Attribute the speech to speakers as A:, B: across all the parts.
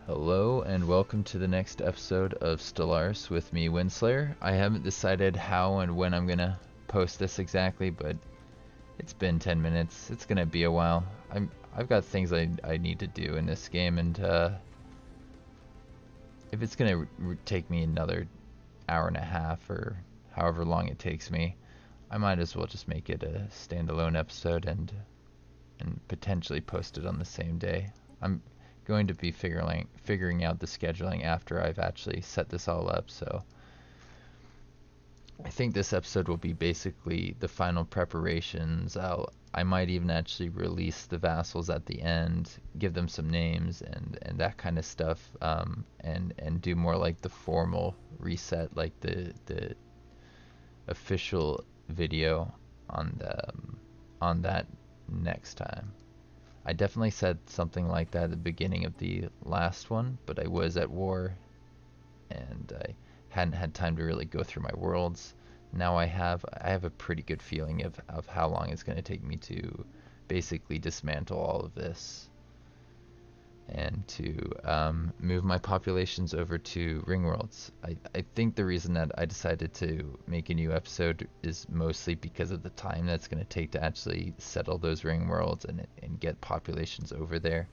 A: Hello and welcome to the next episode of Stellaris with me, Winslayer. I haven't decided how and when I'm gonna post this exactly, but it's been 10 minutes. It's gonna be a while. I've got things I need to do in this game, and if it's gonna take me another hour and a half or however long it takes me, I might as well just make it a standalone episode and potentially post it on the same day. I'm going to be figuring out the scheduling after I've actually set this all up, so I think this episode will be basically the final preparations. I might even actually release the vassals at the end, give them some names and that kind of stuff, and do more like the formal reset, like the official video on that next time. I definitely said something like that at the beginning of the last one, but I was at war and I hadn't had time to really go through my worlds. Now I have a pretty good feeling of how long it's going to take me to basically dismantle all of this and to move my populations over to ring worlds. I think the reason that I decided to make a new episode is mostly because of the time that's going to take to actually settle those ring worlds and get populations over there.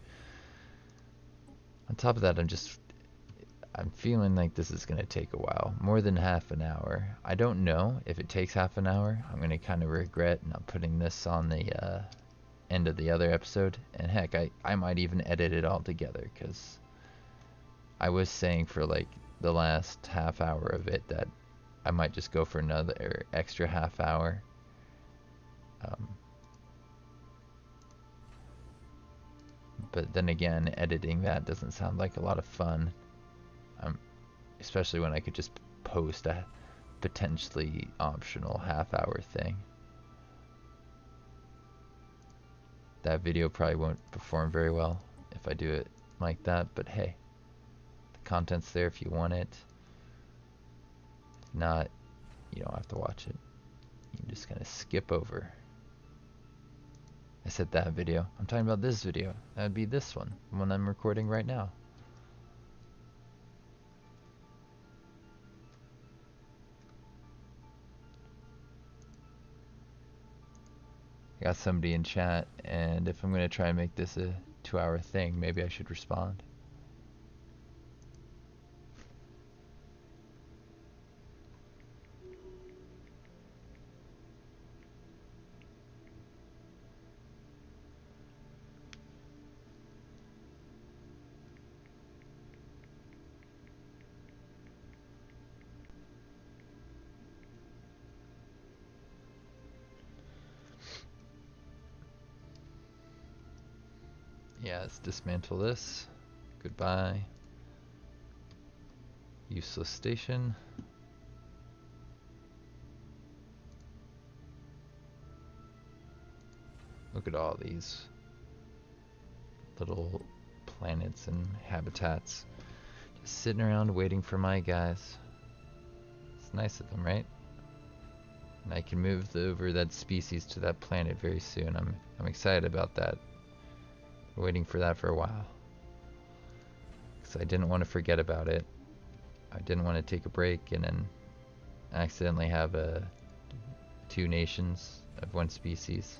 A: On top of that, I'm feeling like this is going to take a while, more than half an hour. I don't know if it takes half an hour. I'm going to kind of regret not putting this on the end of the other episode, and heck, I might even edit it all together, because I was saying for like the last half hour of it that I might just go for another extra half hour. But then again, editing that doesn't sound like a lot of fun, especially when I could just post a potentially optional half-hour thing. That video probably won't perform very well if I do it like that, but hey, the content's there if you want it. If not, you don't have to watch it. You can just kind of skip over. I said that video. I'm talking about this video. That would be this one, the one I'm recording right now. I got somebody in chat, and if I'm going to try and make this a 2-hour thing, maybe I should respond. Yeah, let's dismantle this. Goodbye. Useless station. Look at all these little planets and habitats just sitting around waiting for my guys. It's nice of them, right? And I can move over that species to that planet very soon. I'm excited about that. Waiting for that for a while, because I didn't want to forget about it. I didn't want to take a break and then accidentally have two nations of one species.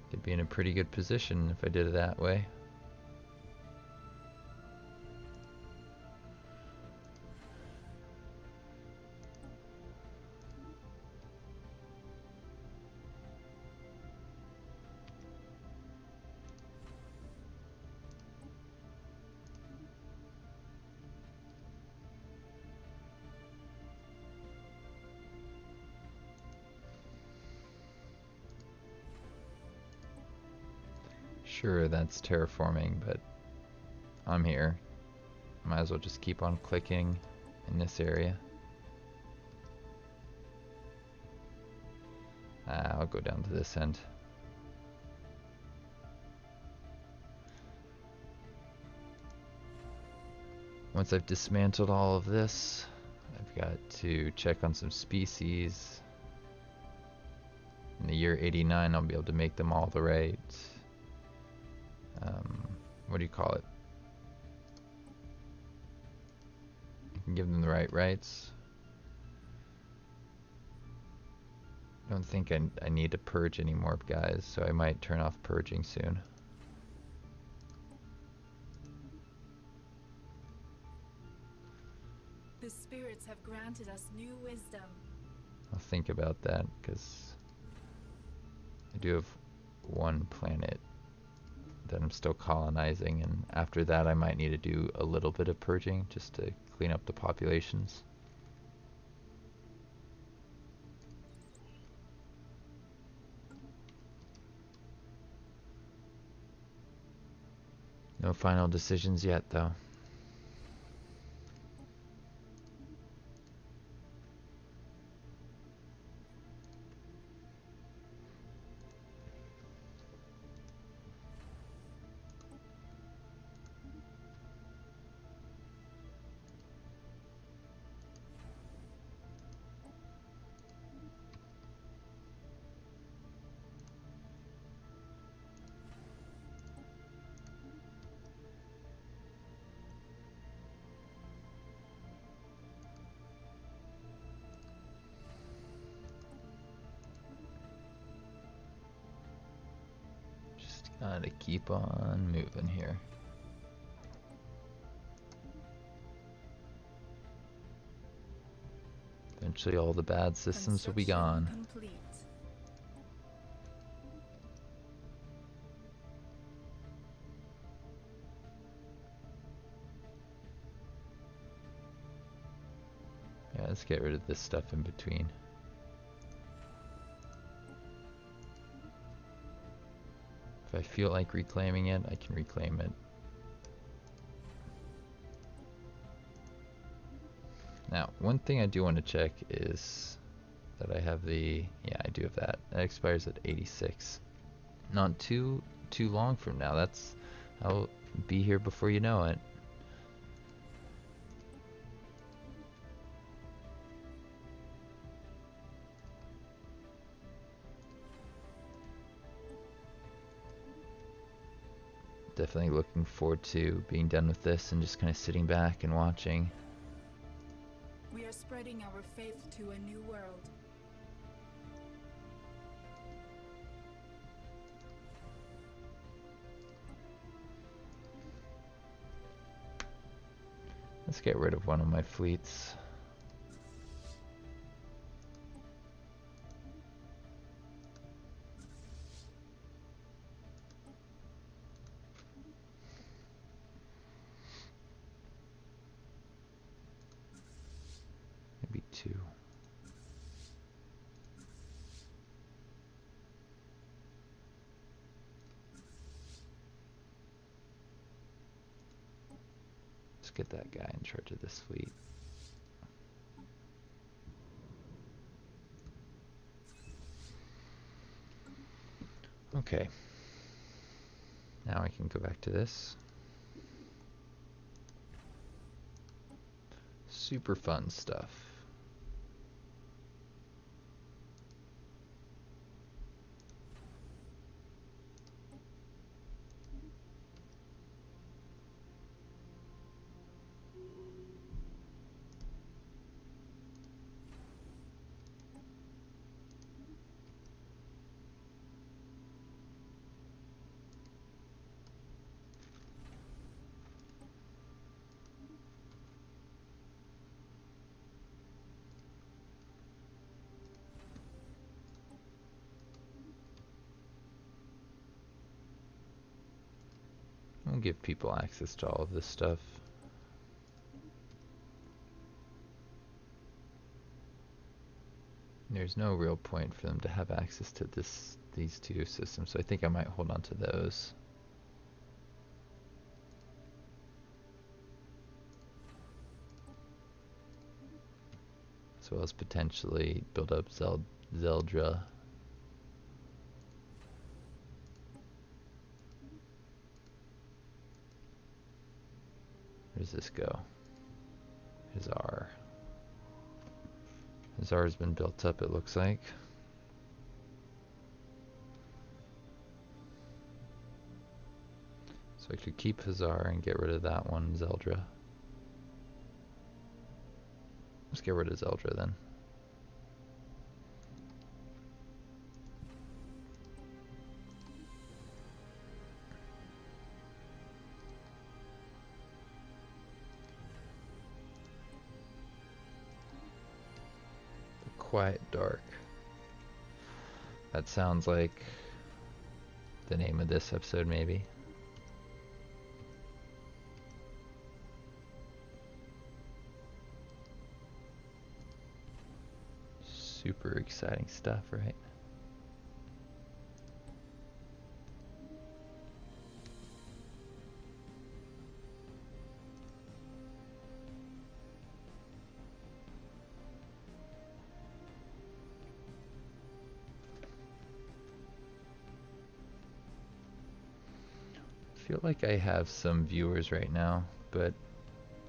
A: Could be in a pretty good position if I did it that way. Sure, that's terraforming, but I'm here. Might as well just keep on clicking in this area. I'll go down to this end. Once I've dismantled all of this, I've got to check on some species. In the year 89, I'll be able to make them all the right, what do you call it? You can give them the right rights. I don't think I need to purge anymore, guys, so I might turn off purging soon.
B: The spirits have granted us new wisdom.
A: I'll think about that, because I do have one planet that I'm still colonizing, and after that I might need to do a little bit of purging just to clean up the populations. No final decisions yet, though. Gotta keep on moving here. Eventually all the bad systems will be gone.
B: Complete.
A: Yeah, let's get rid of this stuff in between. If I feel like reclaiming it, I can reclaim it. Now, one thing I do want to check is that I have the... Yeah, I do have that. That expires at 86. Not too long from now. I'll be here before you know it. Definitely looking forward to being done with this and just kind of sitting back and watching.
B: We are spreading our faith to a new world.
A: Let's get rid of one of my fleets. Maybe two. Let's get that guy in charge of this fleet. Okay. Now I can go back to this. Super fun stuff. We'll give people access to all of this stuff. There's no real point for them to have access to these two systems, so I think I might hold on to those. As well as potentially build up Zeldra. Where does this go? Hazar. Hazar's been built up, it looks like. I could keep Hazar and get rid of that one, Zeldra. Let's get rid of Zeldra then. The Quiet Dark. That sounds like the name of this episode, maybe. Super exciting stuff, right? I feel like I have some viewers right now, but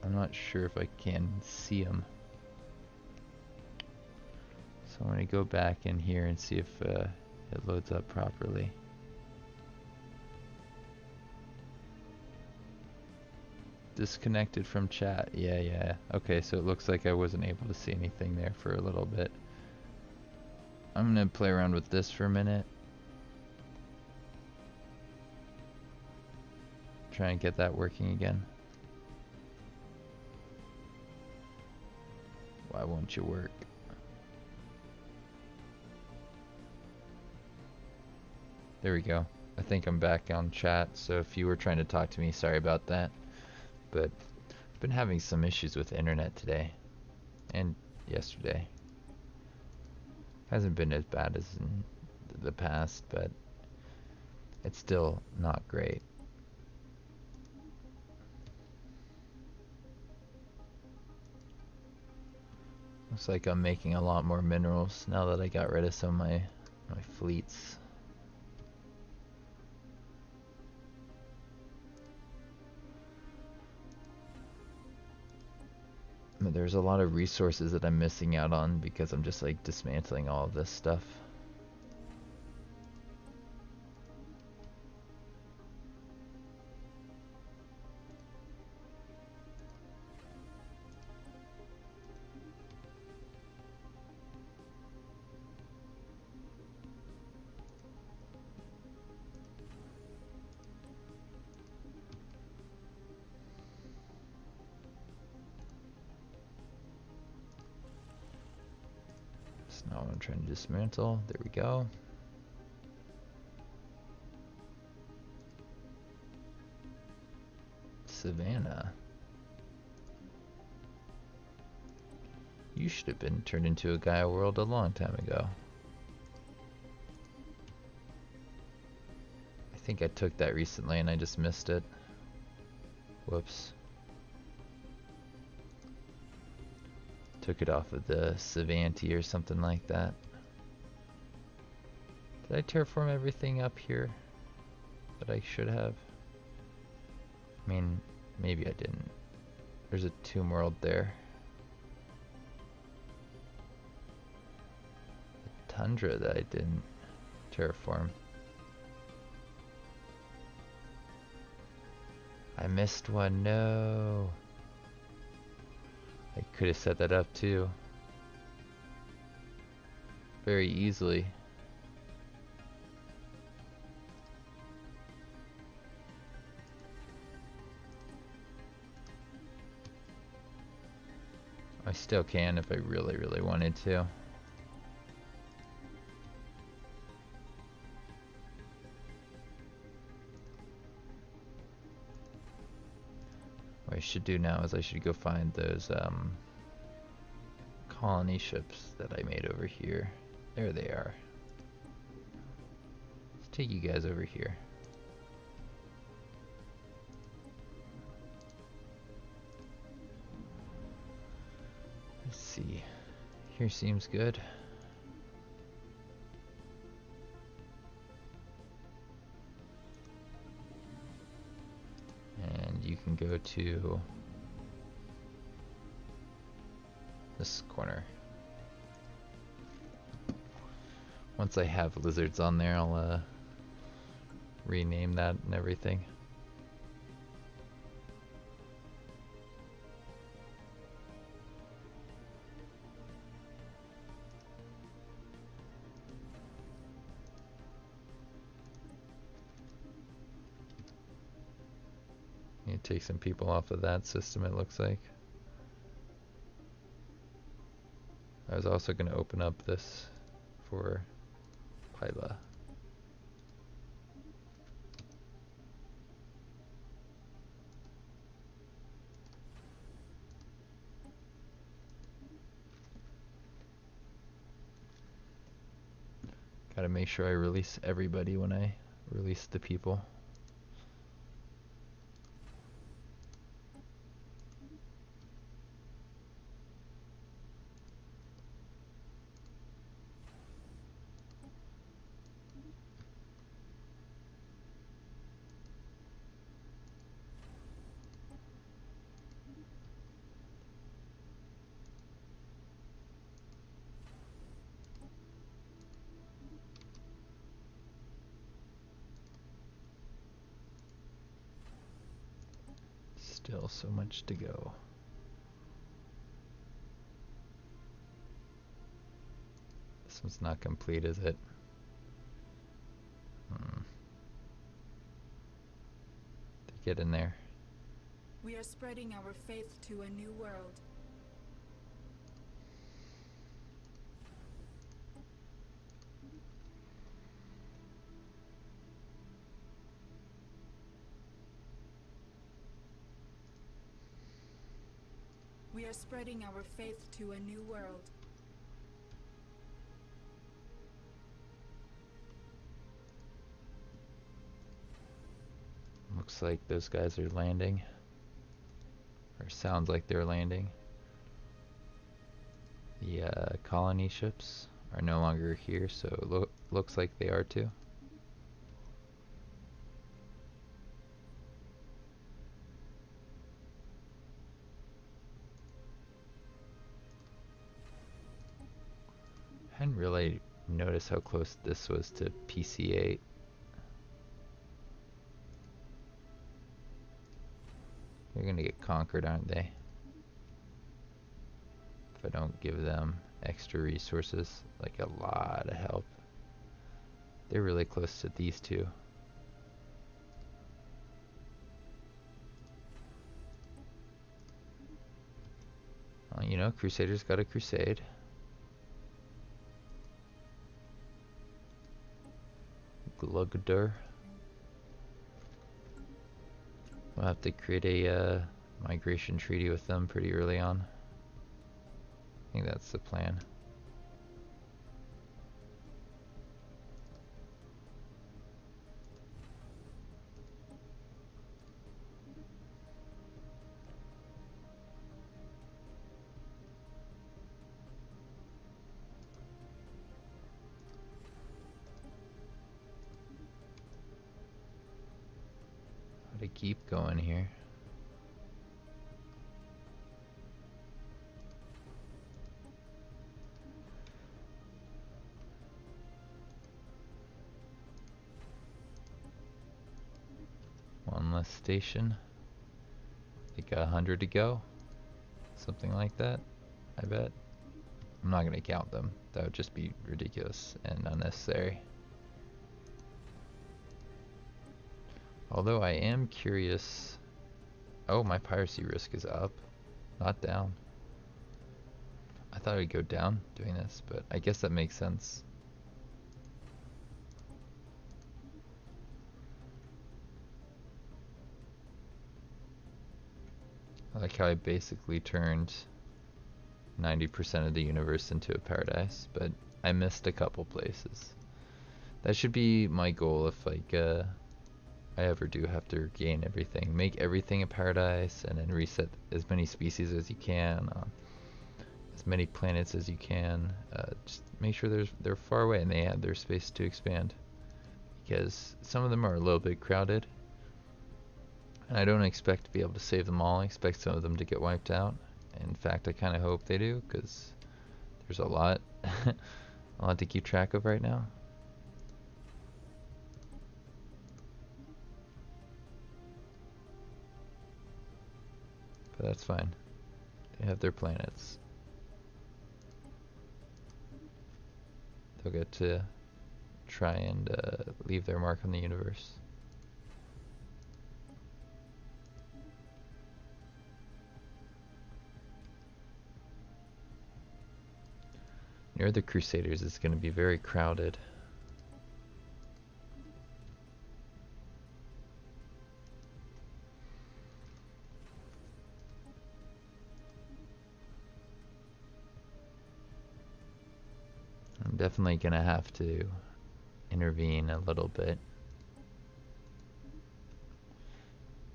A: I'm not sure if I can see them. So I'm going to go back in here and see if it loads up properly. Disconnected from chat. Yeah. Okay, so it looks like I wasn't able to see anything there for a little bit. I'm going to play around with this for a minute. Try and get that working again. Why won't you work? There we go. I think I'm back on chat, so if you were trying to talk to me, sorry about that. But I've been having some issues with internet today and yesterday. Hasn't been as bad as in the past, but it's still not great. Looks like I'm making a lot more minerals now that I got rid of some of my fleets. But there's a lot of resources that I'm missing out on because I'm just like dismantling all of this stuff. Now I'm trying to dismantle. There we go. Savannah. You should have been turned into a Gaia world a long time ago. I think I took that recently and I just missed it. Whoops. Took it off of the Savanti or something like that. Did I terraform everything up here that I should have? I mean, maybe I didn't. There's a tomb world there. A tundra that I didn't terraform. I missed one, no. I could have set that up too. Very easily. I still can if I really, really wanted to. What I should do now is I should go find those colony ships that I made over here. There they are. Let's take you guys over here. Let's see. Here seems good. And you can go to this corner. Once I have lizards on there, I'll rename that and everything. take some people off of that system, it looks like. I was also going to open up this for Pila. Gotta make sure I release everybody when I release the people. Still so much to go. This one's not complete, is it? Get in there.
B: We are spreading our faith to a new world. We are spreading our faith to a new world.
A: Looks like those guys are landing. Or sounds like they're landing. The colony ships are no longer here, so looks like they are too. Hadn't really noticed how close this was to PC8. They're gonna get conquered, aren't they? If I don't give them extra resources, like a lot of help. They're really close to these two. Well, you know, Crusaders got a crusade. Glugdur. We'll have to create a migration treaty with them pretty early on. I think that's the plan. To keep going here. One less station. I think 100 to go. Something like that, I bet. I'm not gonna count them. That would just be ridiculous and unnecessary. Although I am curious. Oh, my piracy risk is up, not down. I thought it would go down doing this, but I guess that makes sense. I like how I basically turned 90% of the universe into a paradise, but I missed a couple places. That should be my goal if like I ever do have to gain everything. Make everything a paradise and then reset as many species as you can, as many planets as you can. Just make sure they're far away and they have their space to expand. Because some of them are a little bit crowded. And I don't expect to be able to save them all. I expect some of them to get wiped out. In fact, I kind of hope they do, because there's a lot, a lot to keep track of right now. But that's fine. They have their planets. They'll get to try and leave their mark on the universe. Near the Crusaders is going to be very crowded. I'm definitely going to have to intervene a little bit.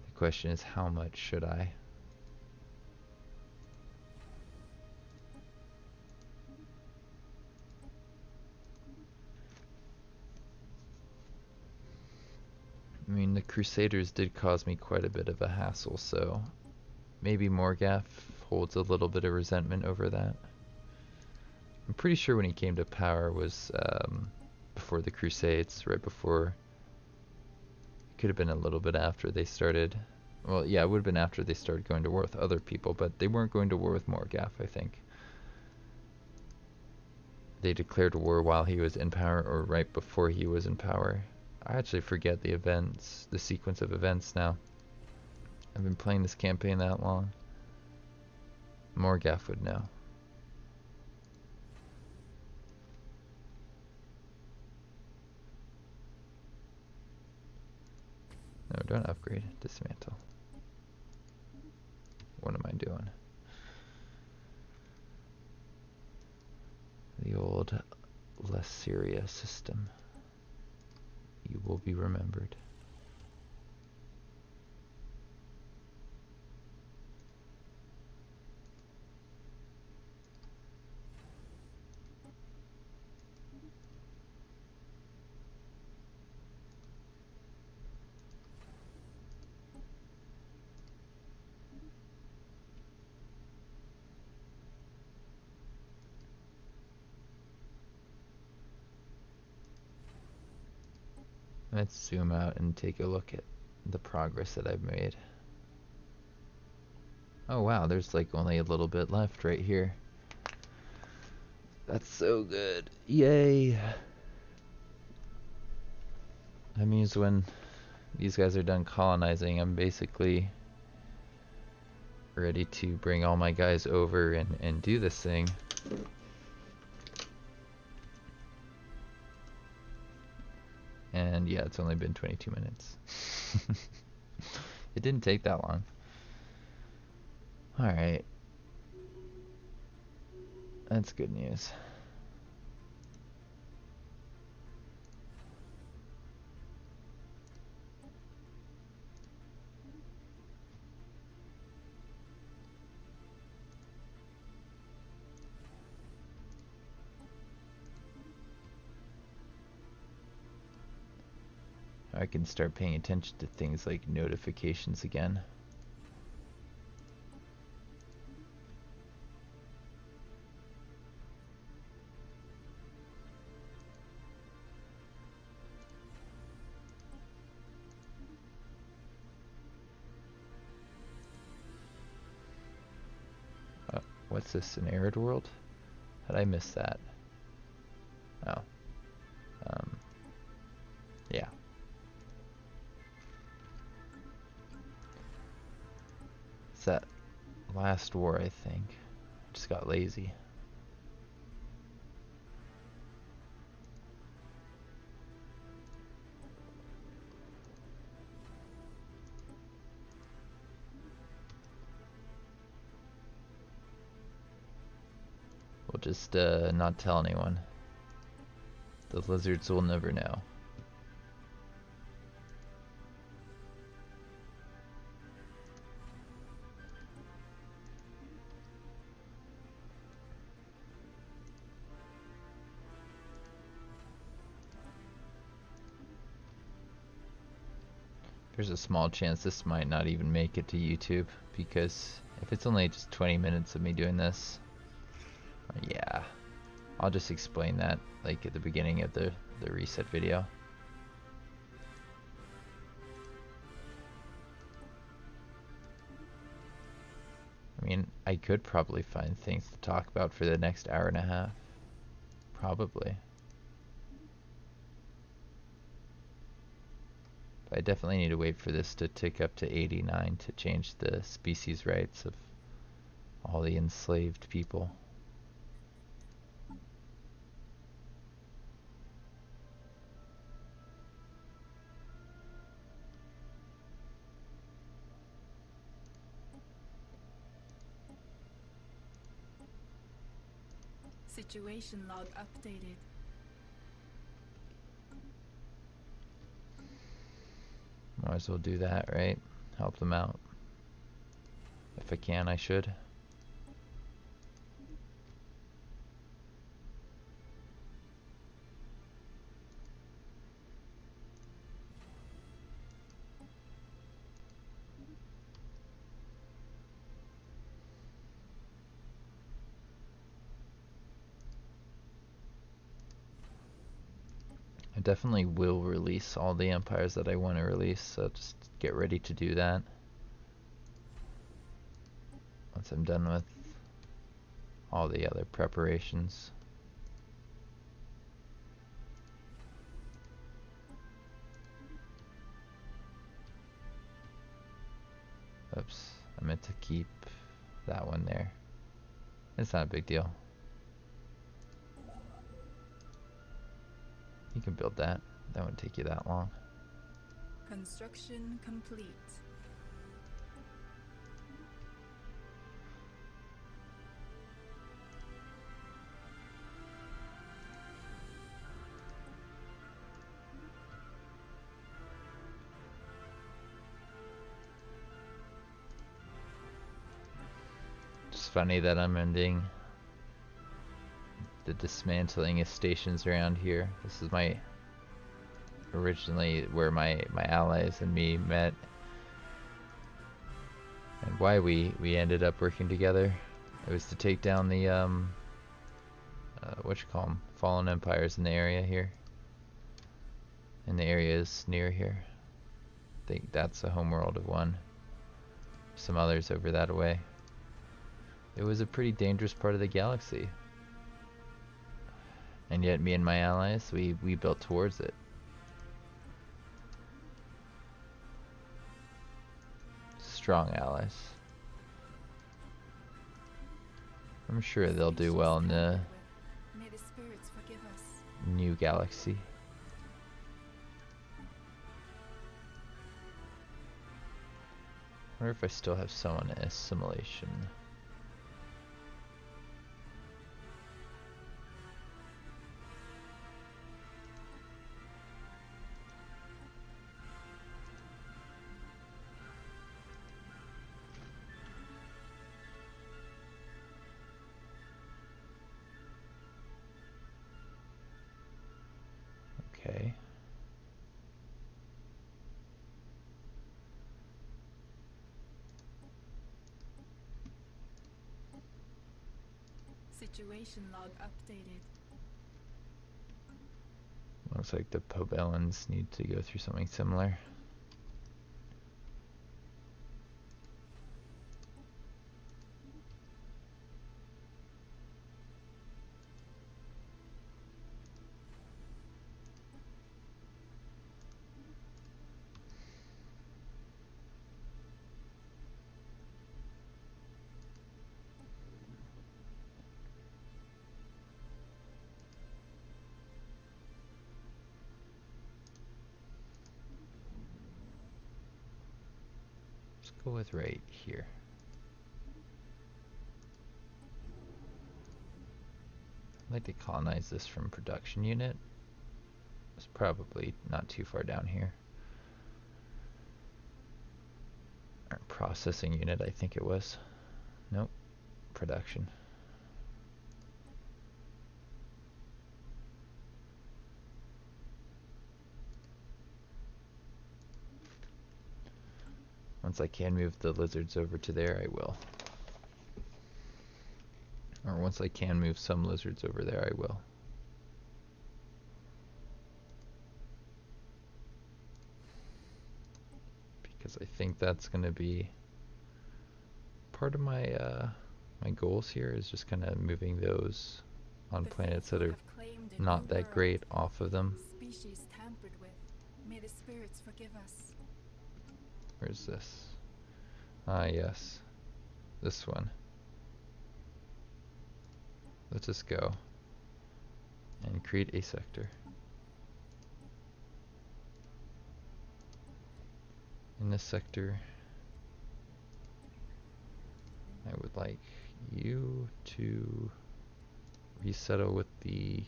A: The question is, how much should I? I mean, the Crusaders did cause me quite a bit of a hassle, so maybe Morgath holds a little bit of resentment over that. I'm pretty sure when he came to power was before the Crusades, right before. It could have been a little bit after they started. Well, yeah, it would have been after they started going to war with other people, but they weren't going to war with Morgath, I think. They declared war while he was in power, or right before he was in power. I actually forget the events, the sequence of events now. I've been playing this campaign that long. Morgath would know. No, don't upgrade. Dismantle. What am I doing? The old less serious system. You will be remembered. Let's zoom out and take a look at the progress that I've made. Oh wow, there's like only a little bit left right here. That's so good. Yay! That means when these guys are done colonizing, I'm basically ready to bring all my guys over and do this thing. And yeah, it's only been 22 minutes. It didn't take that long. Alright. That's good news. I can start paying attention to things like notifications again. What's this, an arid world? How'd I miss that? Oh. Yeah. It's that last war, I think. I just got lazy. We'll just not tell anyone. The lizards will never know. There's a small chance this might not even make it to YouTube, because if it's only just 20 minutes of me doing this, yeah, I'll just explain that like at the beginning of the reset video. I mean, I could probably find things to talk about for the next hour and a half. Probably. But I definitely need to wait for this to tick up to 89 to change the species rights of all the enslaved people.
B: Situation log updated.
A: Might as well do that, right? Help them out. If I can, I should. I definitely will release all the empires that I want to release, so just get ready to do that once I'm done with all the other preparations. Oops, I meant to keep that one there. It's not a big deal. You can build that. That wouldn't take you that long.
B: Construction complete.
A: It's funny that I'm ending the dismantling of stations around here. This is my originally where my allies and me met, and why we ended up working together. It was to take down the what you call them, fallen empires in the area here, in the areas near here. I think that's the homeworld of one. Some others over that way. It was a pretty dangerous part of the galaxy, and yet me and my allies, we built towards it. Strong allies. I'm sure they'll do well in the
B: May the spirits forgive us.
A: new galaxy. I wonder if I still have someone in assimilation. Okay.
B: Situation log updated.
A: Looks like the Pobellans need to go through something similar. Let's go with right here. I'd like to colonize this from production unit. It's probably not too far down here. Or processing unit, I think it was. Nope. Production. Once I can move the lizards over to there, I will. Or once I can move some lizards over there, I will. Because I think that's going to be part of my my goals here, is just kind of moving those on
B: The
A: planets that
B: faithful
A: are
B: have claimed a
A: not
B: new
A: that
B: world.
A: great off of them.
B: Species tampered with. May the spirits forgive us.
A: Where's this? Ah, yes. This one. Let's just go and create a sector. In this sector, I would like you to resettle with the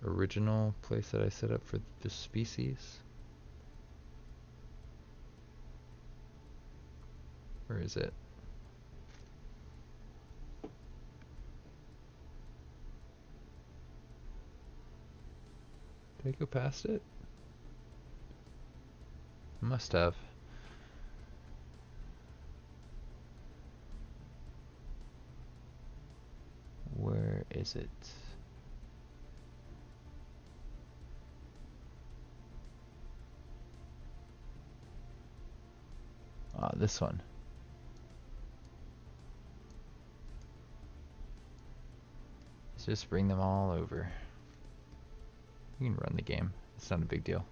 A: original place that I set up for the species? Where is it? Did I go past it? Must have. Where is it? Ah, this one. Let's just bring them all over. You can run the game. It's not a big deal.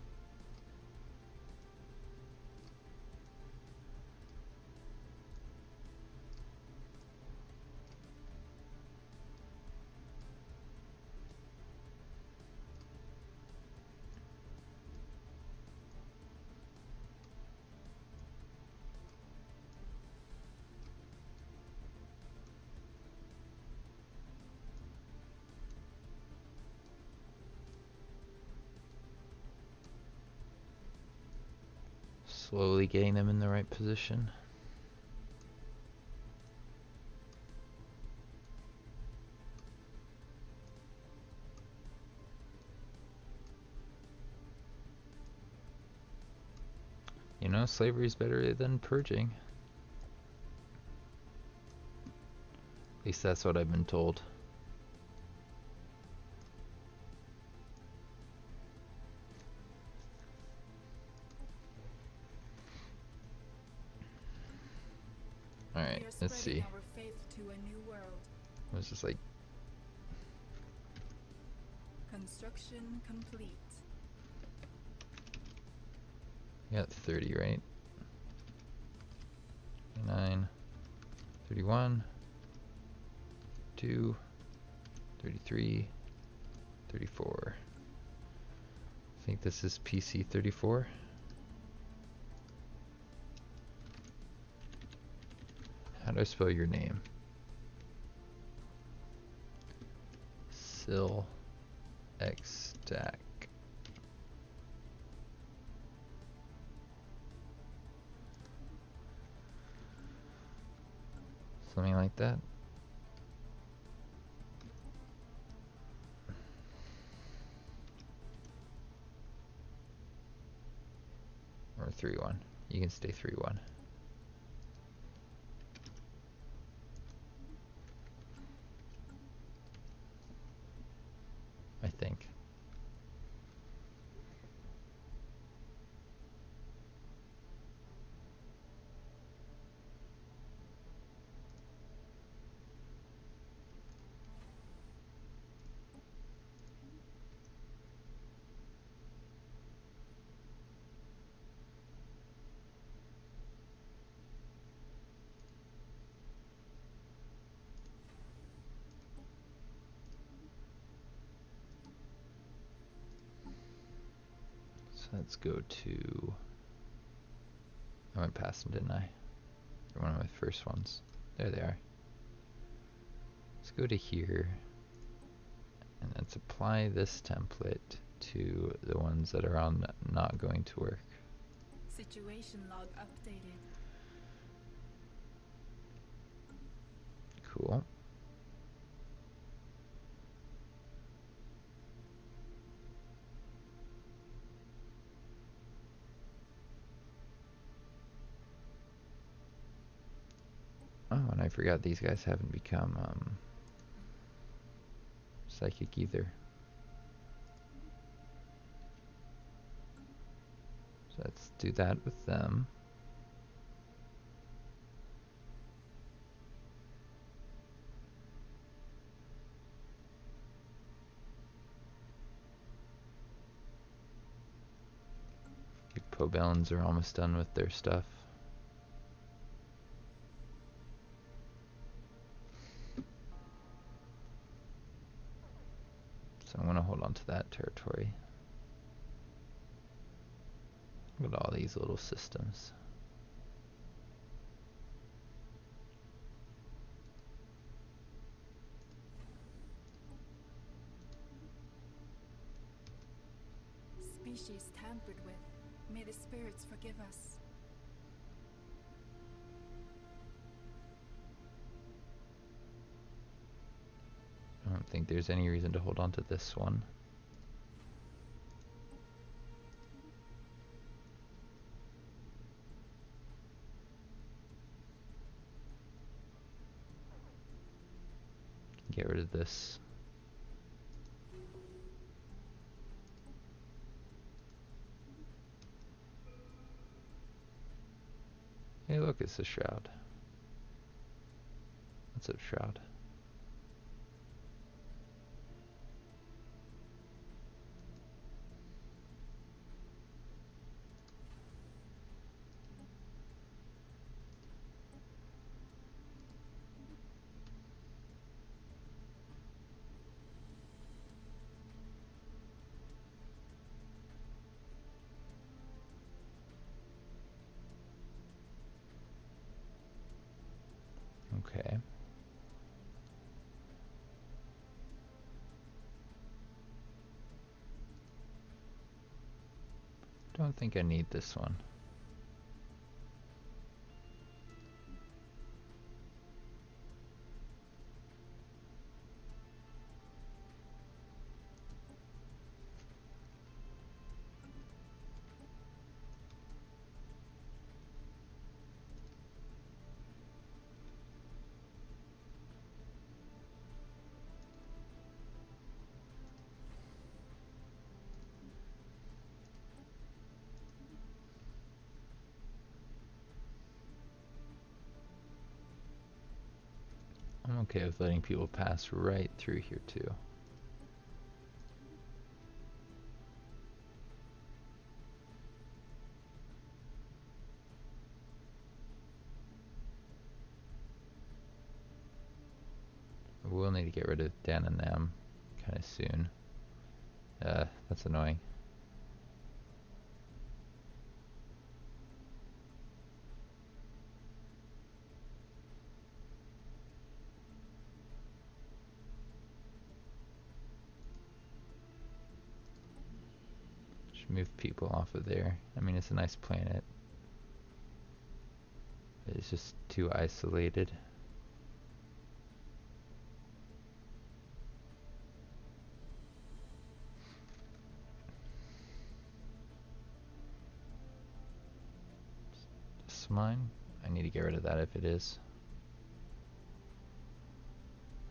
A: Slowly getting them in the right position. You know, slavery is better than purging. At least that's what I've been told. Alright, let's see.
B: Our faith to a new world.
A: It was just like...
B: Construction complete.
A: You got 30, right? 29, 31, 2, 33, 34. I think this is PC 34. How do I spell your name? Sil X Stack. Something like that. Or 3-1. You can stay 3-1. I think. Let's go to... I went past them, didn't I? They're one of my first ones. There they are. Let's go to here. And let's apply this template to the ones that are on not going to work.
B: Situation log updated.
A: Cool. Oh, and I forgot these guys haven't become psychic either. So let's do that with them. The Pobelans are almost done with their stuff. So I'm going to hold on to that territory. Look at all these little systems.
B: tampered with. May the spirits forgive us.
A: I don't think there's any reason to hold on to this one. Get rid of this. Hey, look, it's a shroud. What's a shroud? Okay. Don't think I need this one. I'm okay with letting people pass right through here too. We'll need to get rid of Dan and Nam kind of soon. That's annoying. Should move people off of there. I mean, it's a nice planet. It's just too isolated. This mine? I need to get rid of that if it is.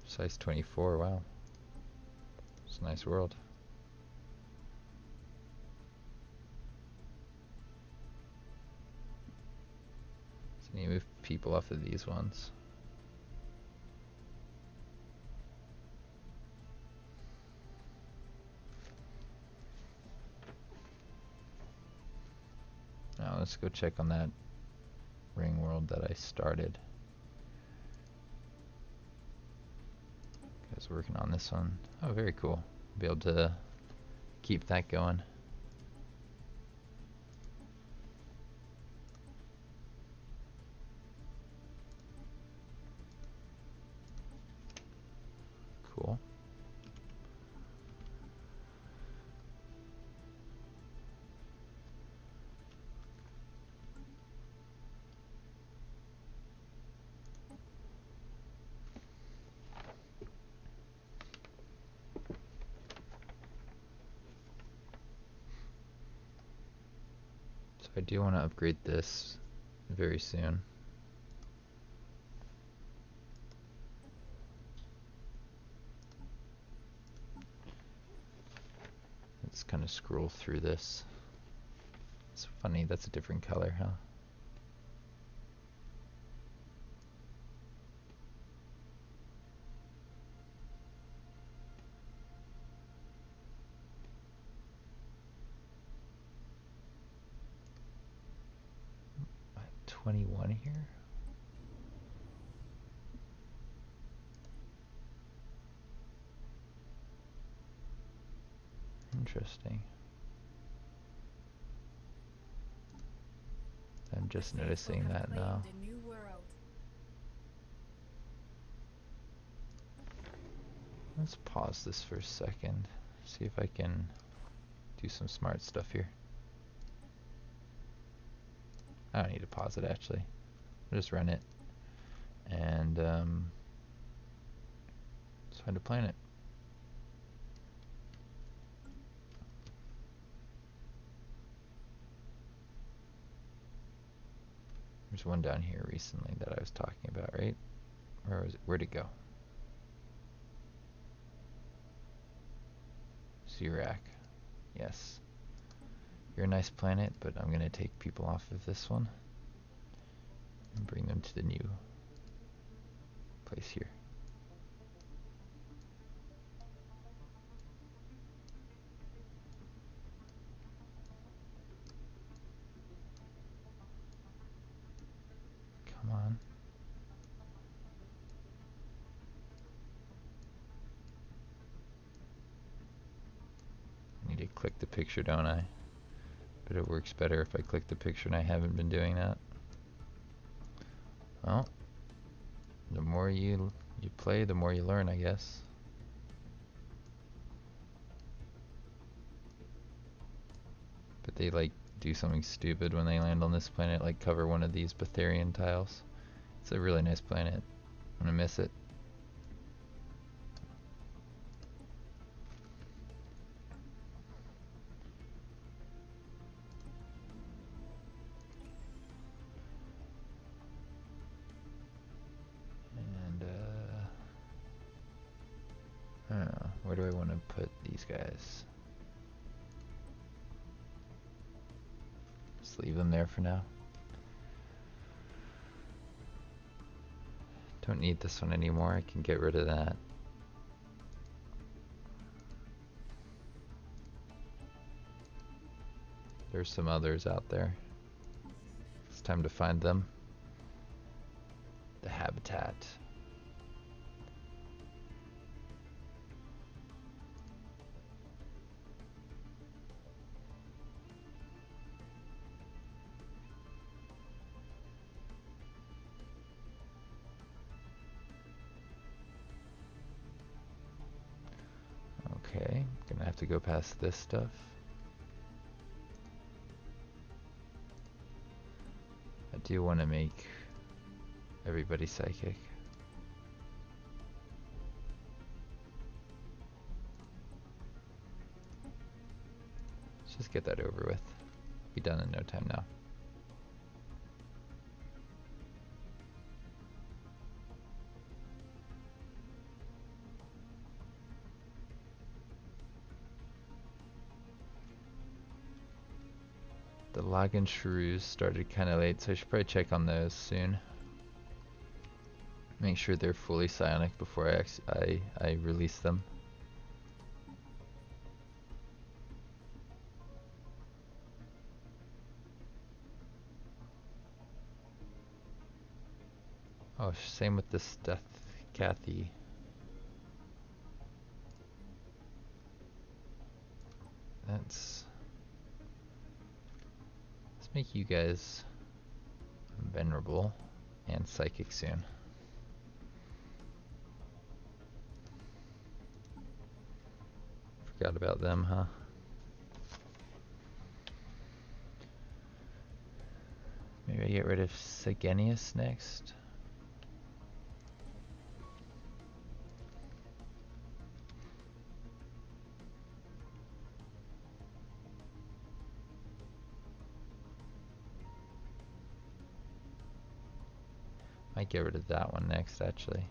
A: Size 24, wow. It's a nice world. So I need to move people off of these ones. Now let's go check on that ring world that I started. Guys working on this one. Oh, very cool. Be able to keep that going. Cool. So I do want to upgrade this very soon. Let's kind of scroll through this. It's funny, that's a different color, huh? At 21 here? Interesting. I'm just noticing that now. Let's pause this for a second. See if I can do some smart stuff here. I don't need to pause it actually. I'll just run it. And let's find a planet. There's one down here recently that I was talking about, right? Where was it? Where'd it go? Zirac. Yes. You're a nice planet, but I'm going to take people off of this one and bring them to the new place here. Come on. I need to click the picture, don't I? But it works better if I click the picture, and I haven't been doing that. Well, the more you play, the more you learn, I guess. But they like do something stupid when they land on this planet, like cover one of these Betharian tiles. It's a really nice planet. I'm gonna miss it. I don't know, where do I want to put these guys? Just leave them there for now. Don't need this one anymore, I can get rid of that. There's some others out there. It's time to find them. The habitat. Okay, gonna have to go past this stuff. I do want to make everybody psychic. Let's just get that over with. Be done in no time now. The login shrews started kind of late, so I should probably check on those soon. Make sure they're fully psionic before I release them. Oh, same with this Death Kathy. Let's make you guys venerable and psychic soon. Forgot about them, huh? Maybe I get rid of Sigenius next. Might get rid of that one next, actually.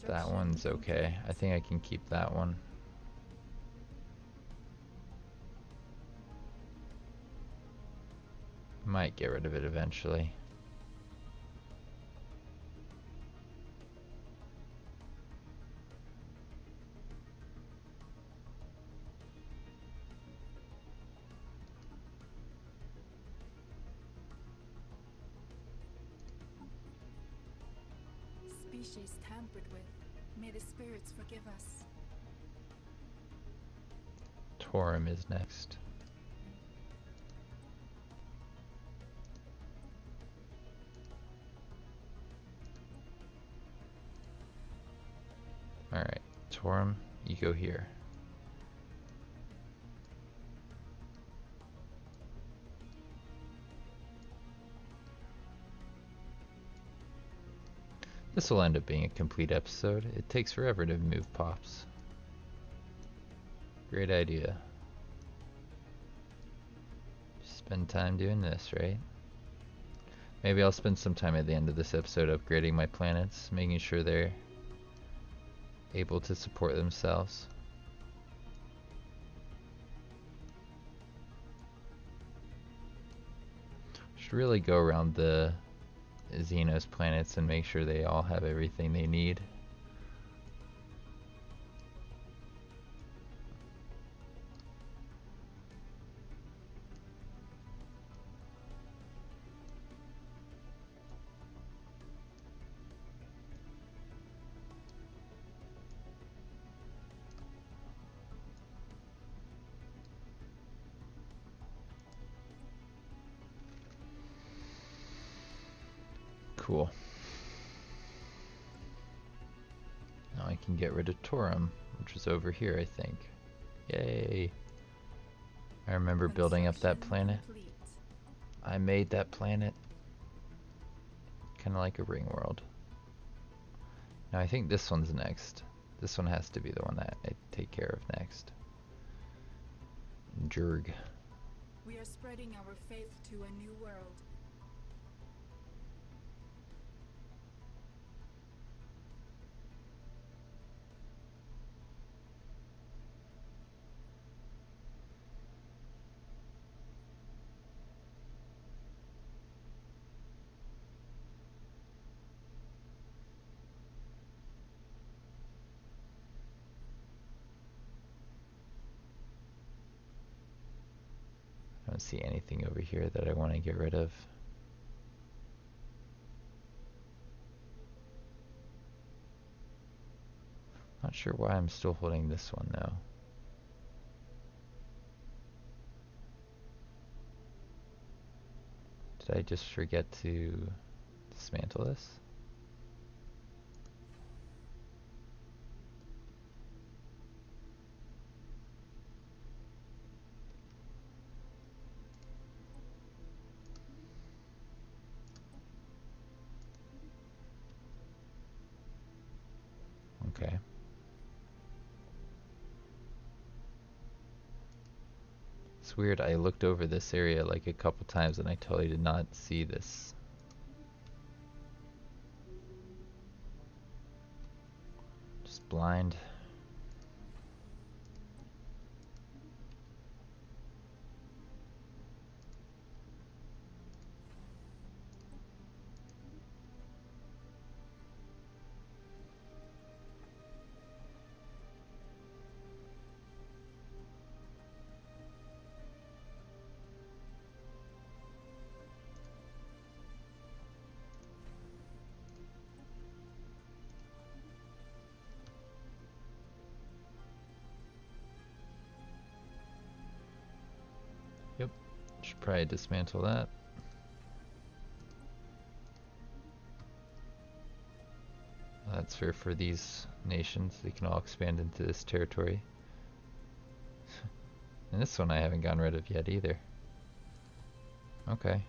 A: That one's okay. I think I can keep that one. Might get rid of it eventually.
B: Species tampered with. May the spirits forgive us.
A: Torum is next. Torum, you go here. This will end up being a complete episode. It takes forever to move pops. Great idea. Just spend time doing this, right? Maybe I'll spend some time at the end of this episode upgrading my planets, making sure they're able to support themselves. Should really go around the Xenos planets and make sure they all have everything they need. Cool. Now I can get rid of Torum, which is over here, I think. Yay! I remember building up that planet. I made that planet. Kind of like a ring world. Now I think this one's next. This one has to be the one that I take care of next. Jurg.
B: We are spreading our faith to a new world.
A: I don't see anything over here that I want to get rid of. Not sure why I'm still holding this one though. Did I just forget to dismantle this? Okay. It's weird, I looked over this area like a couple times and I totally did not see this. Just blind. Yep, should probably dismantle that. That's fair for these nations, they can all expand into this territory. And this one I haven't gotten rid of yet either. Okay.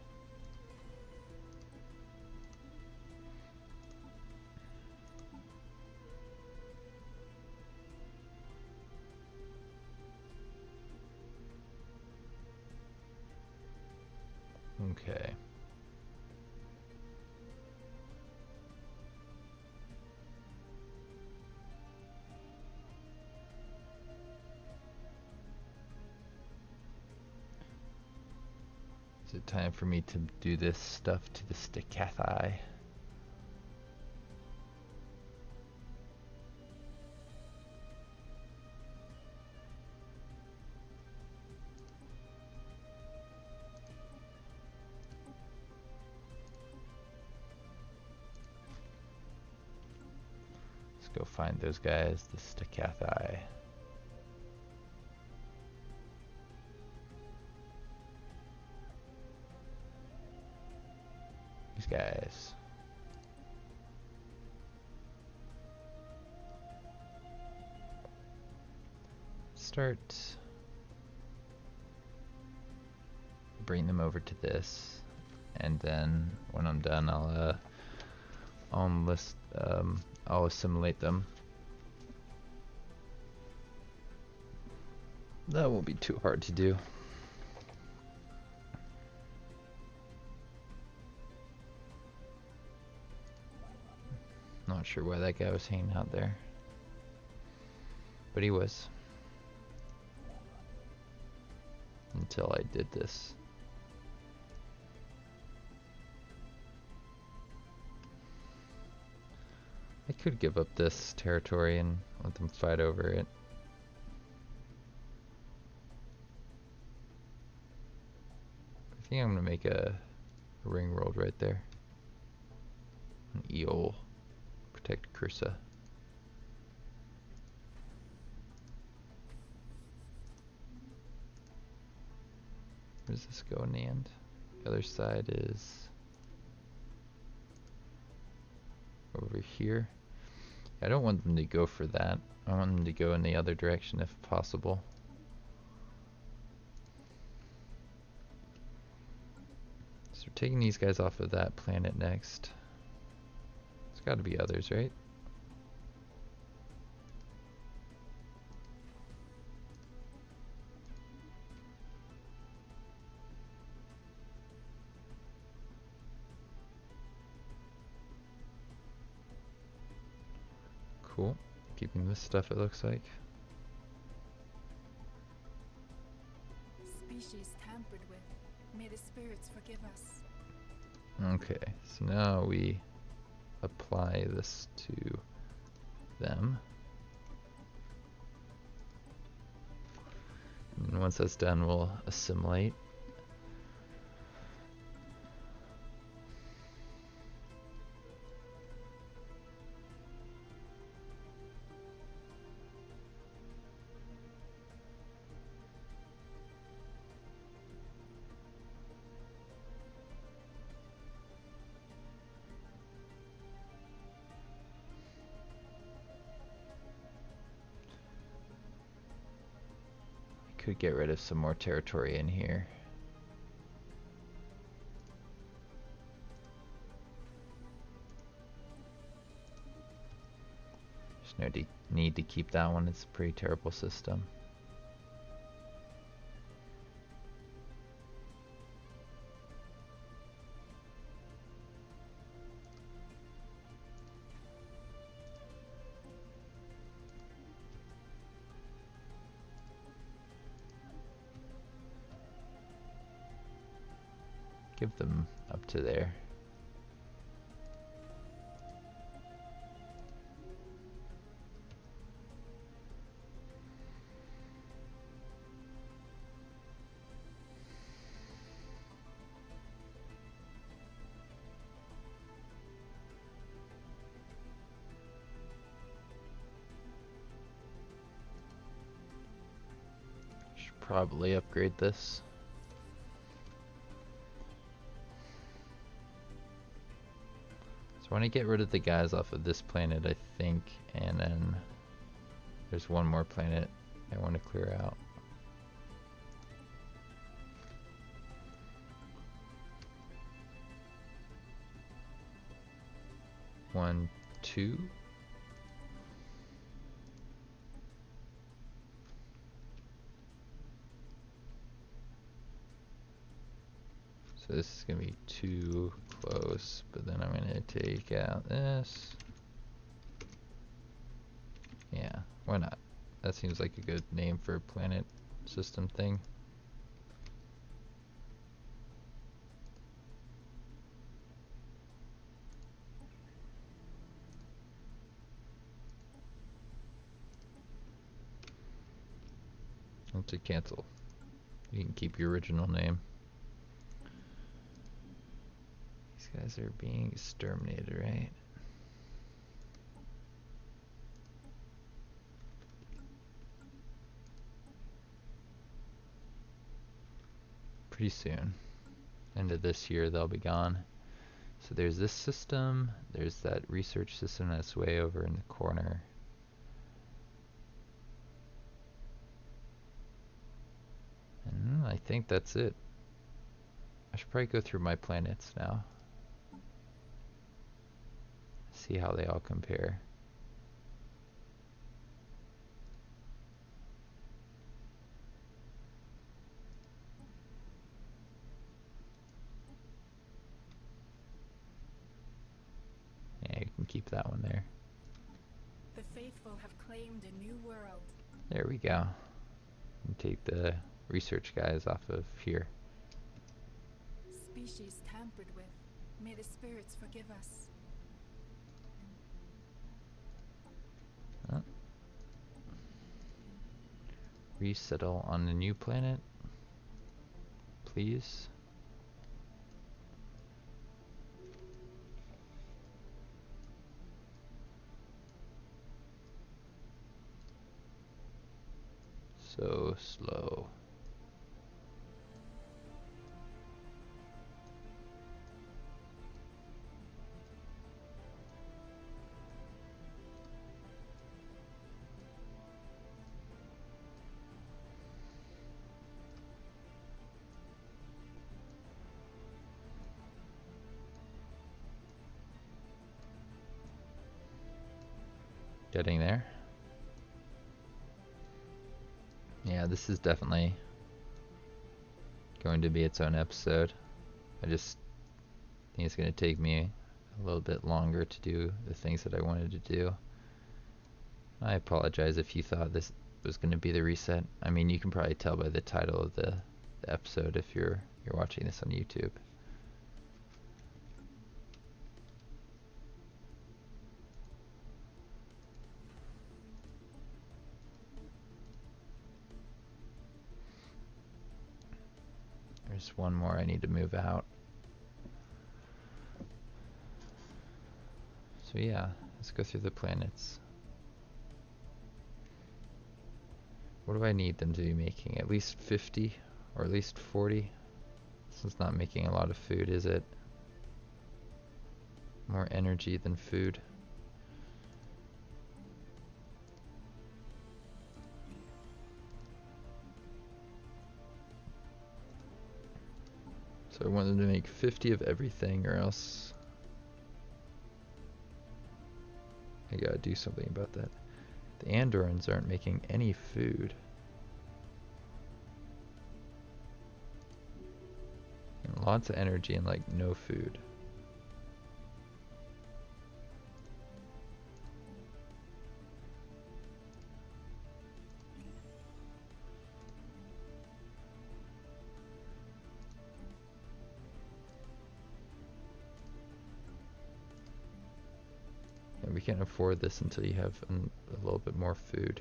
A: Okay. Is it time for me to do this stuff to the Staccathi? Let's go find those guys, the Staccathi. These guys. start bring them over to this, and then when I'm done, I'll assimilate them. That won't be too hard to do. Not sure why that guy was hanging out there, but he was. Until I did this. I could give up this territory and let them fight over it. I think I'm gonna make a ring world right there. An eel. Protect Cursa. Where does this go in the end? The other side is over here. I don't want them to go for that. I want them to go in the other direction if possible. So we're taking these guys off of that planet next. There's got to be others, right? Cool. Keeping this stuff, it looks like.
B: Species tampered with. May the spirits forgive us.
A: Okay, so now we apply this to them. And once that's done, we'll assimilate. Could get rid of some more territory in here. There's no need to keep that one. It's a pretty terrible system. Give them up to there. Should probably upgrade this. So I want to get rid of the guys off of this planet, I think, and then there's one more planet I want to clear out. One, two. So this is going to be too close, but then I'm going to take out this. Yeah, why not? That seems like a good name for a planet system thing. And to cancel, you can keep your original name. These guys are being exterminated, right? Pretty soon. End of this year, they'll be gone. So there's this system. There's that research system that's way over in the corner. think that's it. I should probably go through my planets now. See how they all compare. Yeah, you can keep that one there.
B: The faithful have claimed a new world.
A: There we go. And take the research guys off of here.
B: Species tampered with. May the spirits forgive us.
A: Resettle on the new planet, please. So slow. Getting there. Yeah, this is definitely going to be its own episode. I just think it's going to take me a little bit longer to do the things that I wanted to do. I apologize if you thought this was going to be the reset. I mean, you can probably tell by the title of the episode if you're watching this on YouTube. There's one more I need to move out. So yeah, let's go through the planets. What do I need them to be making? At least 50 or at least 40? This is not making a lot of food, is it? More energy than food. So I want them to make 50 of everything or else I gotta do something about that. The Andorans aren't making any food. And lots of energy and like no food. And we can't afford this until you have a little bit more food.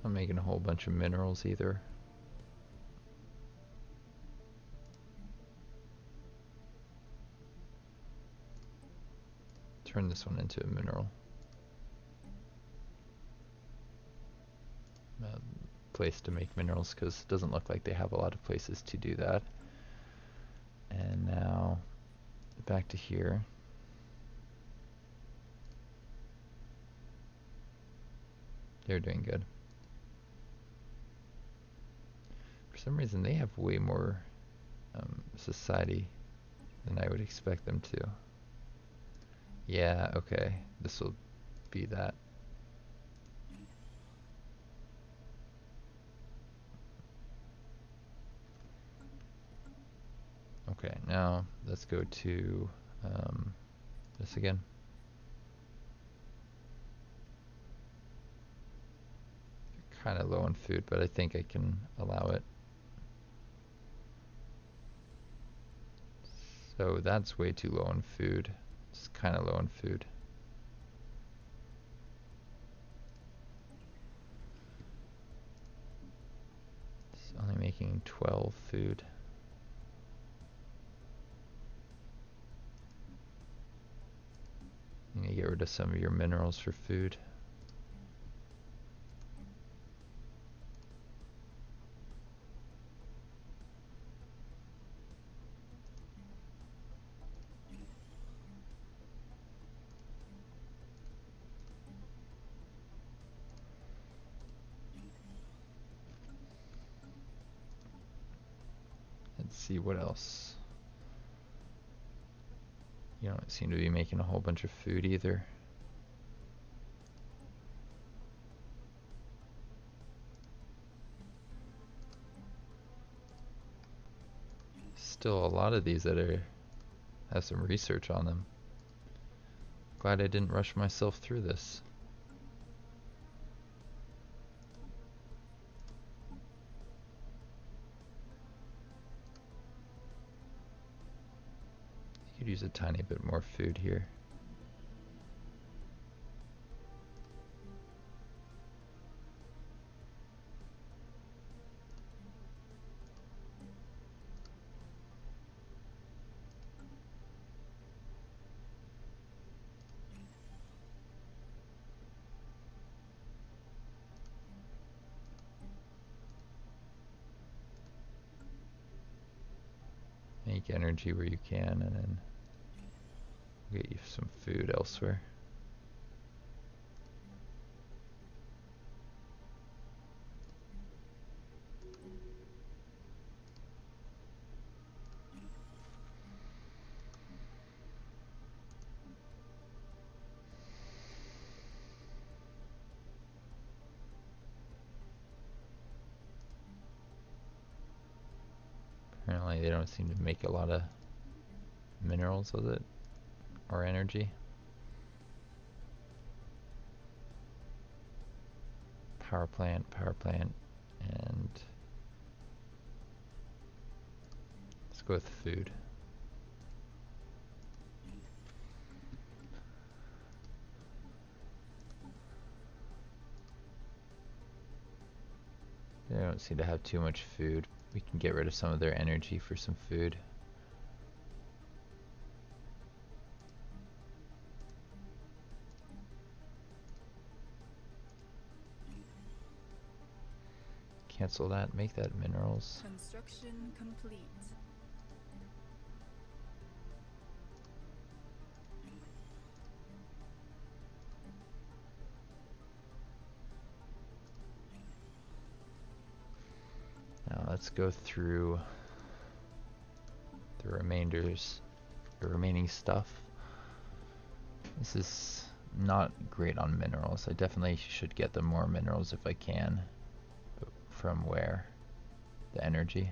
A: I'm making a whole bunch of minerals either. Turn this one into a mineral. Place to make minerals because it doesn't look like they have a lot of places to do that. And now back to here. They're doing good. For some reason they have way more society than I would expect them to. Yeah, okay. This will be that. Okay, now let's go to this again. Kind of low on food, but I think I can allow it. So that's way too low on food. It's kind of low on food. It's only making 12 food. You need to get rid of some of your minerals for food. see what else. You don't seem to be making a whole bunch of food either. Still a lot of these that have some research on them. Glad I didn't rush myself through this. Could use a tiny bit more food here. Make energy where you can, and then get you some food elsewhere. Apparently they don't seem to make a lot of minerals with it, or energy. Power plant, and let's go with food. They don't seem to have too much food. We can get rid of some of their energy for some food. Cancel that, make that minerals.
B: Construction complete.
A: Now let's go through the remaining stuff. This is not great on minerals. I definitely should get them more minerals if I can. But from where? The energy.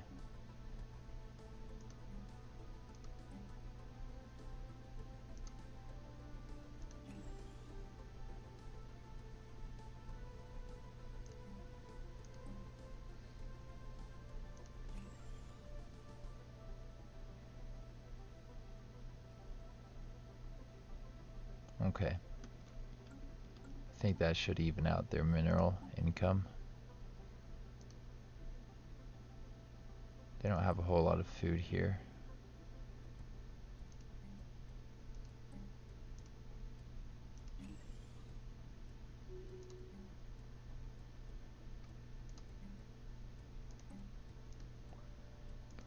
A: Okay. I think that should even out their mineral income. They don't have a whole lot of food here.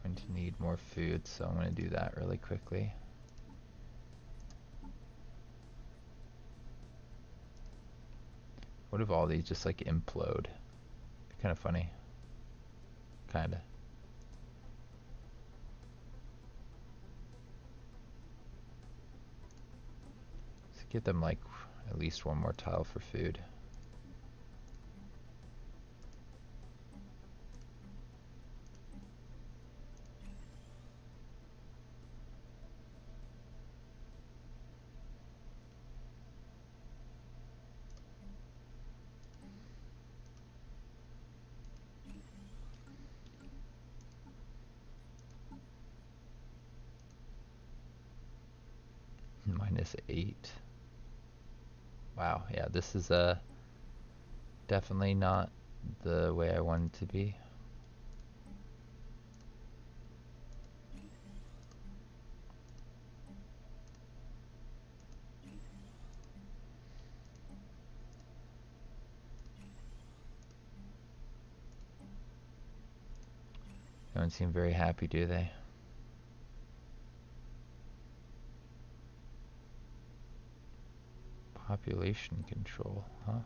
A: Going to need more food, so I'm going to do that really quickly. What if all these just like implode? Kind of funny. Kinda. Let's get them like at least one more tile for food. -8. Wow, yeah, this is definitely not the way I want it to be. They don't seem very happy, do they? Population control, huh?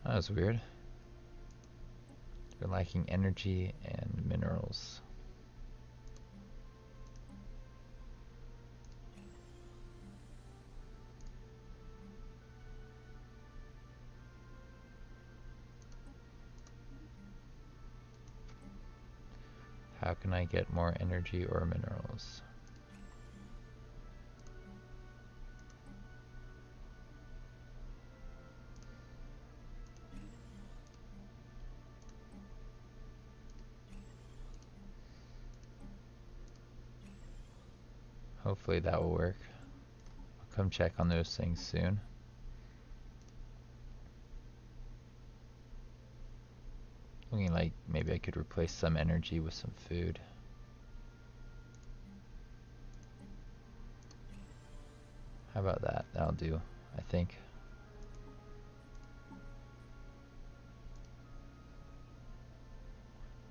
A: That was weird. They're lacking energy and minerals. How can I get more energy or minerals? Hopefully that will work. I'll come check on those things soon. Looking like maybe I could replace some energy with some food. How about that? That'll do, I think.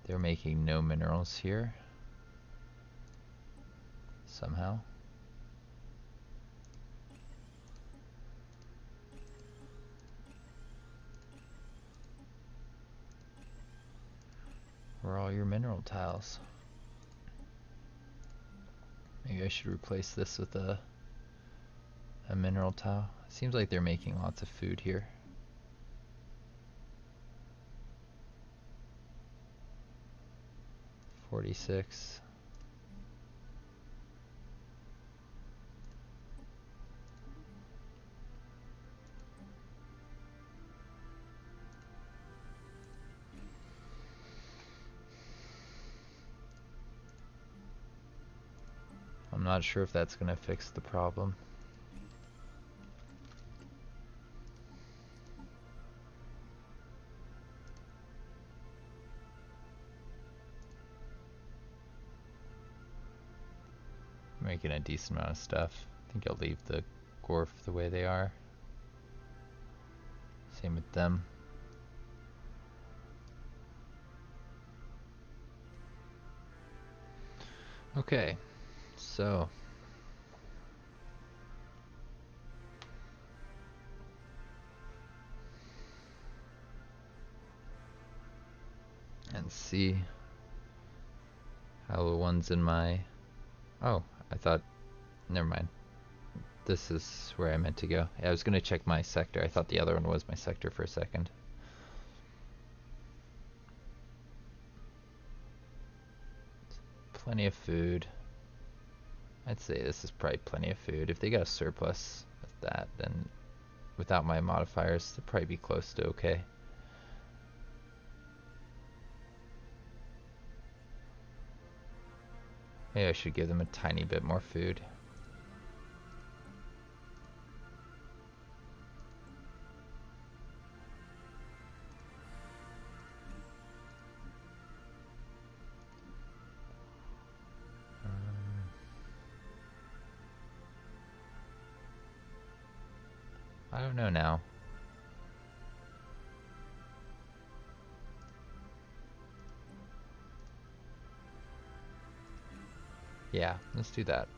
A: They're making no minerals here. Somehow. Where are all your mineral tiles? Maybe I should replace this with a mineral tile. Seems like they're making lots of food here. $46. I'm not sure if that's going to fix the problem. I'm making a decent amount of stuff. I think I'll leave the Gorf the way they are. Same with them. Okay, so and see how the ones in my I thought, never mind. This is where I meant to go. I was gonna check my sector. I thought the other one was my sector for a second. Plenty of food. I'd say this is probably plenty of food. If they got a surplus of that, then without my modifiers, they'd probably be close to okay. Maybe I should give them a tiny bit more food. I don't know now. Yeah, let's do that.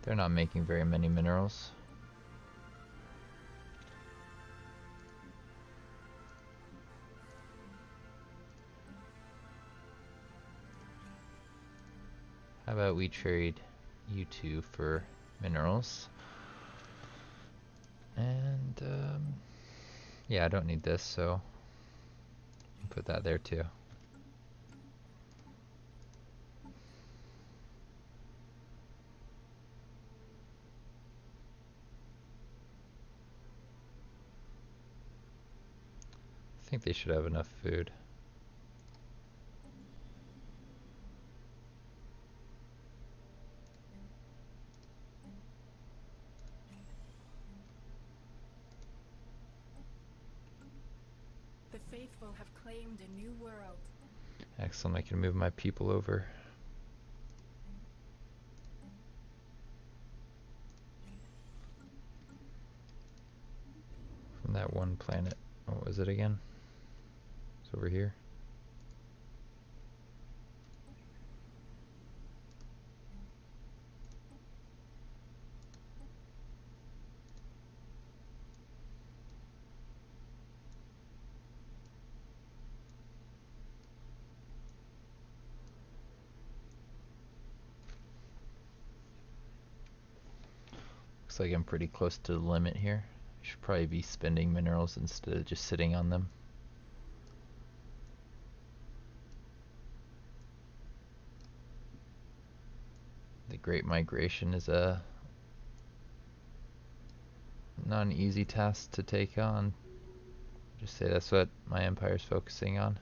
A: They're not making very many minerals. How about we trade you two for minerals? And yeah, I don't need this, so I'll put that there too. I think they should have enough food.
B: The faithful have claimed a new world.
A: Excellent, I can move my people over. From that one planet. What was it again? It's over here. like I'm pretty close to the limit here. I should probably be spending minerals instead of just sitting on them. The Great Migration is not an easy task to take on. Just say that's what my empire's focusing on.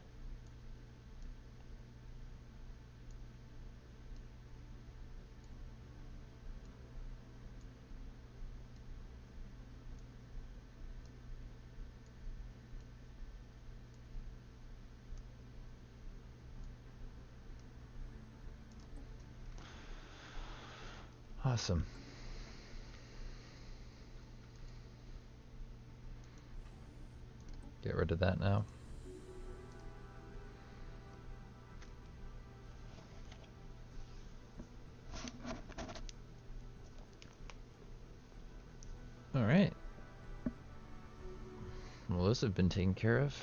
A: Awesome. Get rid of that now. Alright. Well, those have been taken care of.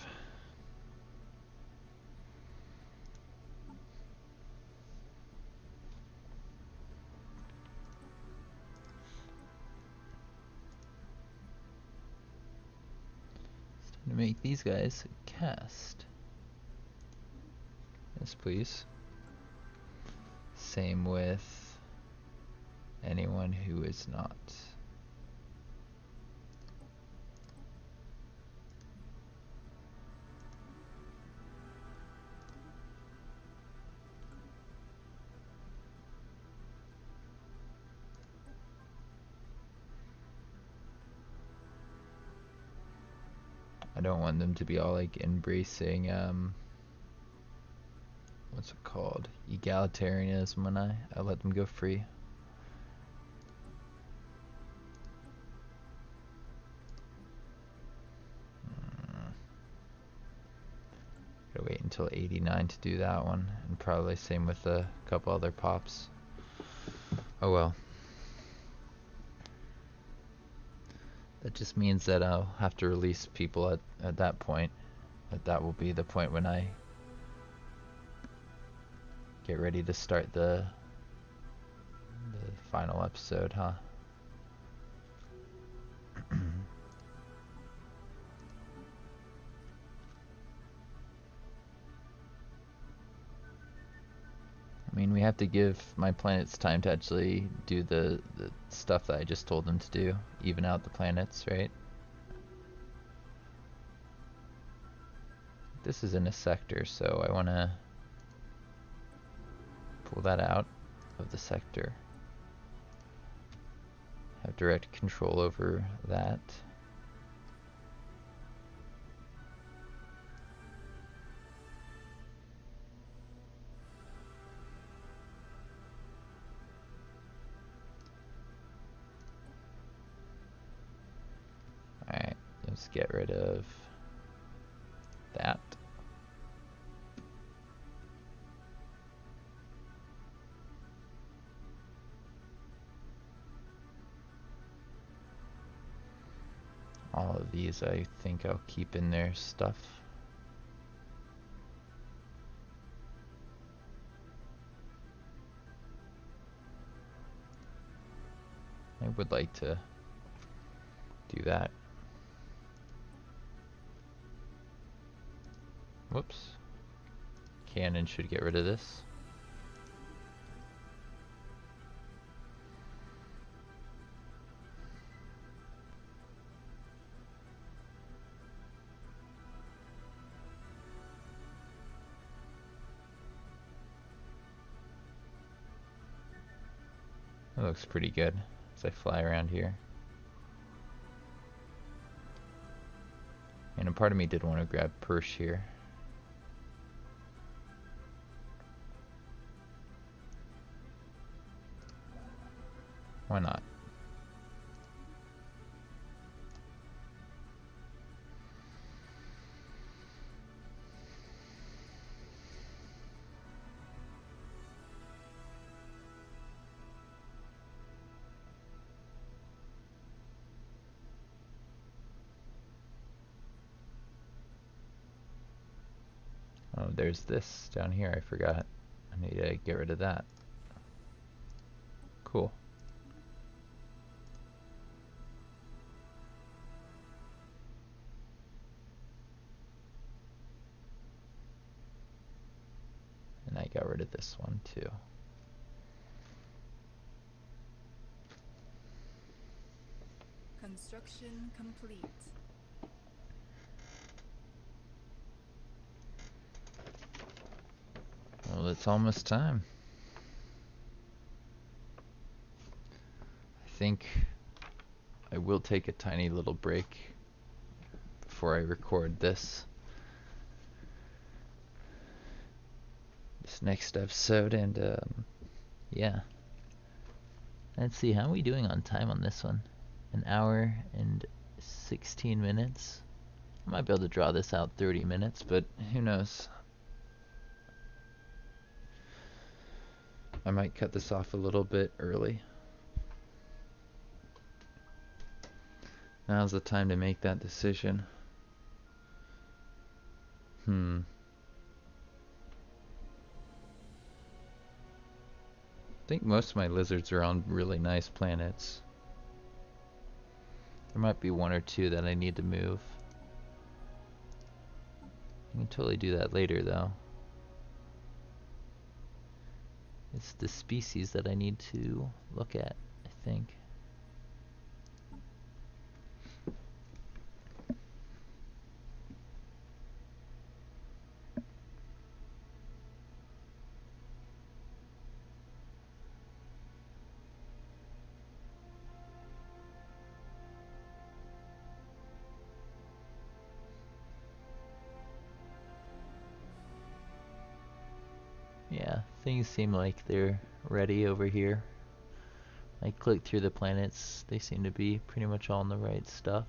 A: To make these guys cast. Yes, please. Same with anyone who is not. I don't want them to be all like embracing what's it called? Egalitarianism when I let them go free. Gotta wait until 89 to do that one, and probably same with a couple other pops. Oh well. That just means that I'll have to release people at that point. That will be the point when I get ready to start the final episode, huh? I mean, we have to give my planets time to actually do the stuff that I just told them to do, even out the planets, right? This is in a sector, so I want to pull that out of the sector. Have direct control over that. Alright, let's get rid of that. All of these I think I'll keep in their stuff. I would like to do that. Whoops. Cannon should get rid of this. That looks pretty good as I fly around here. And a part of me did want to grab Persh here. Why not? Oh, there's this down here. I forgot. I need to get rid of that. Cool. And I got rid of this one too.
B: Construction complete.
A: Well, it's almost time. I think I will take a tiny little break before I record this next episode, and yeah. Let's see, how are we doing on time on this one? An hour and 16 minutes. I might be able to draw this out 30 minutes, but who knows? I might cut this off a little bit early. Now's the time to make that decision. I think most of my lizards are on really nice planets. There might be one or two that I need to move. I can totally do that later though. It's the species that I need to look at, I think. Yeah, things seem like they're ready over here. I clicked through the planets, they seem to be pretty much all on the right stuff.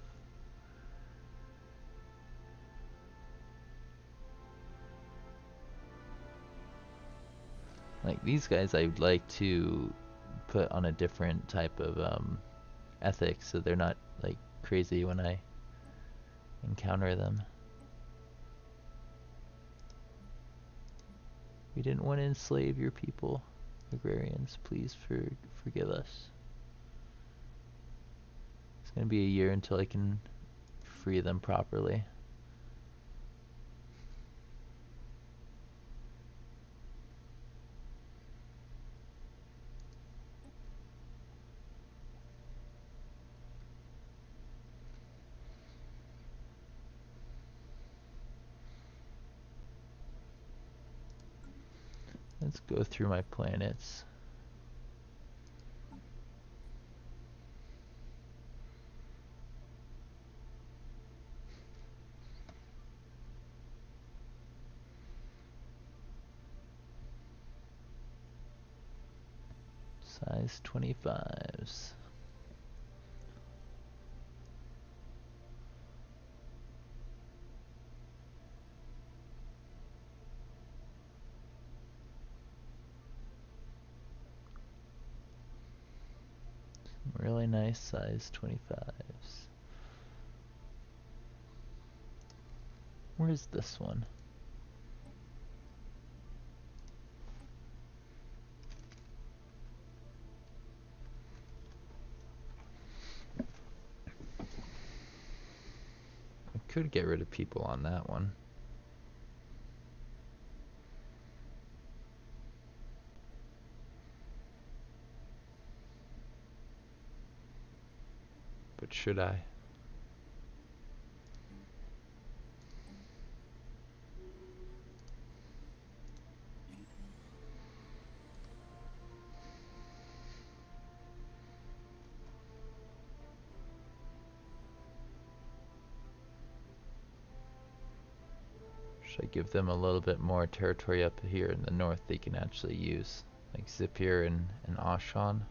A: Like these guys I'd like to put on a different type of ethics so they're not like crazy when I encounter them. We didn't want to enslave your people, Agrarians. Please forgive us. It's going to be a year until I can free them properly. Let's go through my planets. Size 25s. Really nice size 25s. Where's this one? I could get rid of people on that one. But should I? Should I give them a little bit more territory up here in the north they can actually use? Like Zipir and Ashan?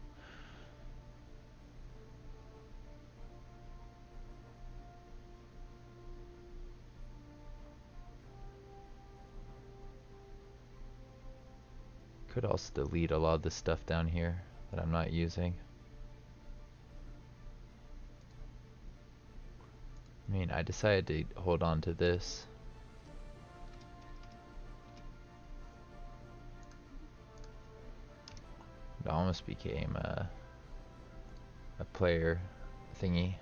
A: Could also delete a lot of the stuff down here that I'm not using. I mean, I decided to hold on to this. It almost became a player thingy.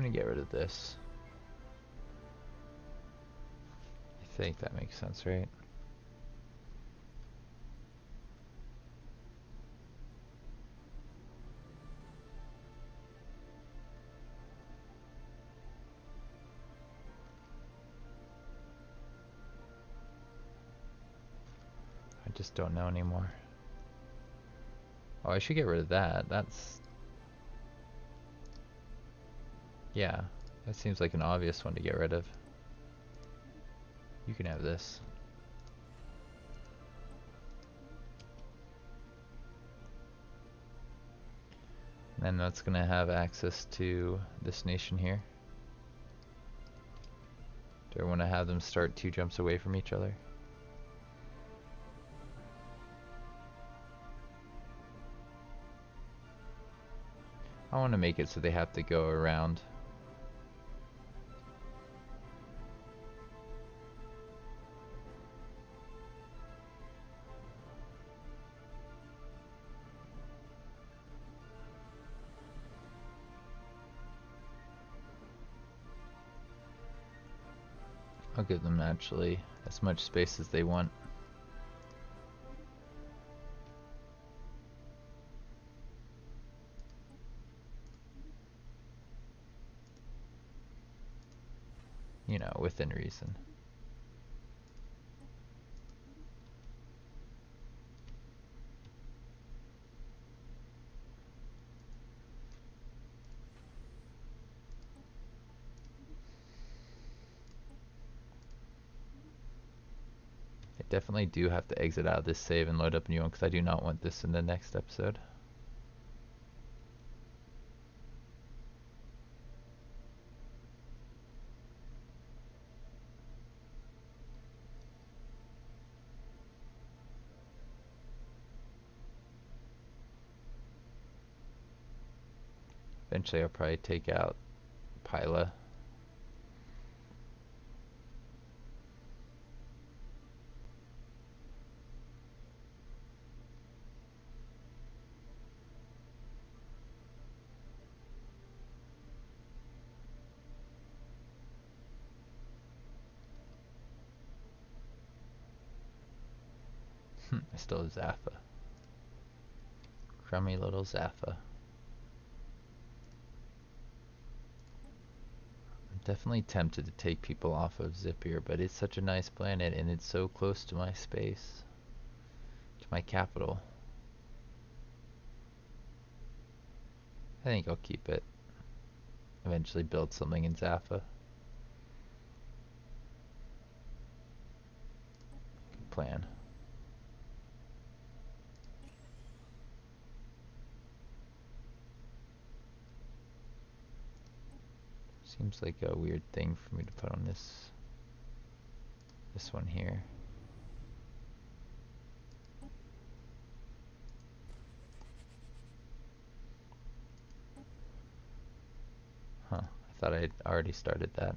A: gonna get rid of this. I think that makes sense, right? I just don't know anymore. Oh, I should get rid of that. That's... yeah, that seems like an obvious one to get rid of. You can have this. And then that's gonna have access to this nation here. Do I want to have them start 2 jumps away from each other? I want to make it so they have to go around. I'll give them actually as much space as they want. You know, within reason. I definitely do have to exit out of this save and load up a new one because I do not want this in the next episode. Eventually I'll probably take out Pila. I still have Zaffa. Crummy little Zaffa. I'm definitely tempted to take people off of Zipir, but it's such a nice planet and it's so close to my space. To my capital. I think I'll keep it. Eventually build something in Zaffa. Good plan. Seems like a weird thing for me to put on this one here. Huh, I thought I'd already started that.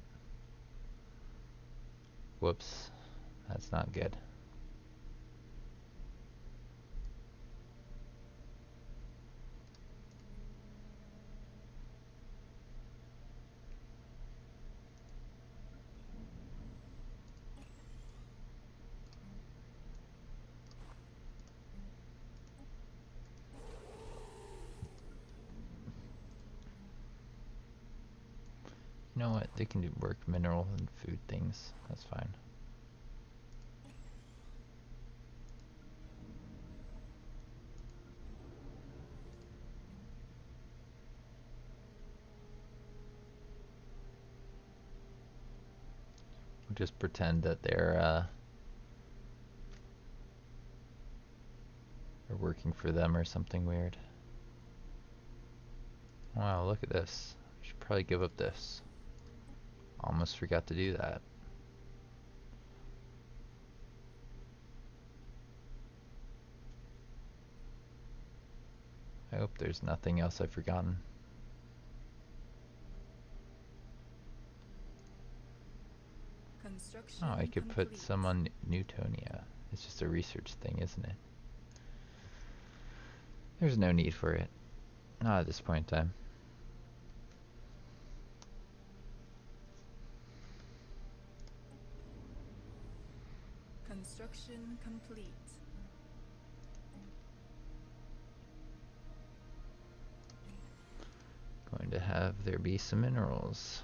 A: Whoops, that's not good. You know what? They can do work mineral and food things. That's fine. We'll just pretend that they're working for them or something weird. Wow, look at this. I should probably give up this. Almost forgot to do that. I hope there's nothing else I've forgotten. Oh, I could put some on Newtonia. It's just a research thing, isn't it? There's no need for it. Not at this point in time.
B: Construction complete.
A: Going to have there be some minerals.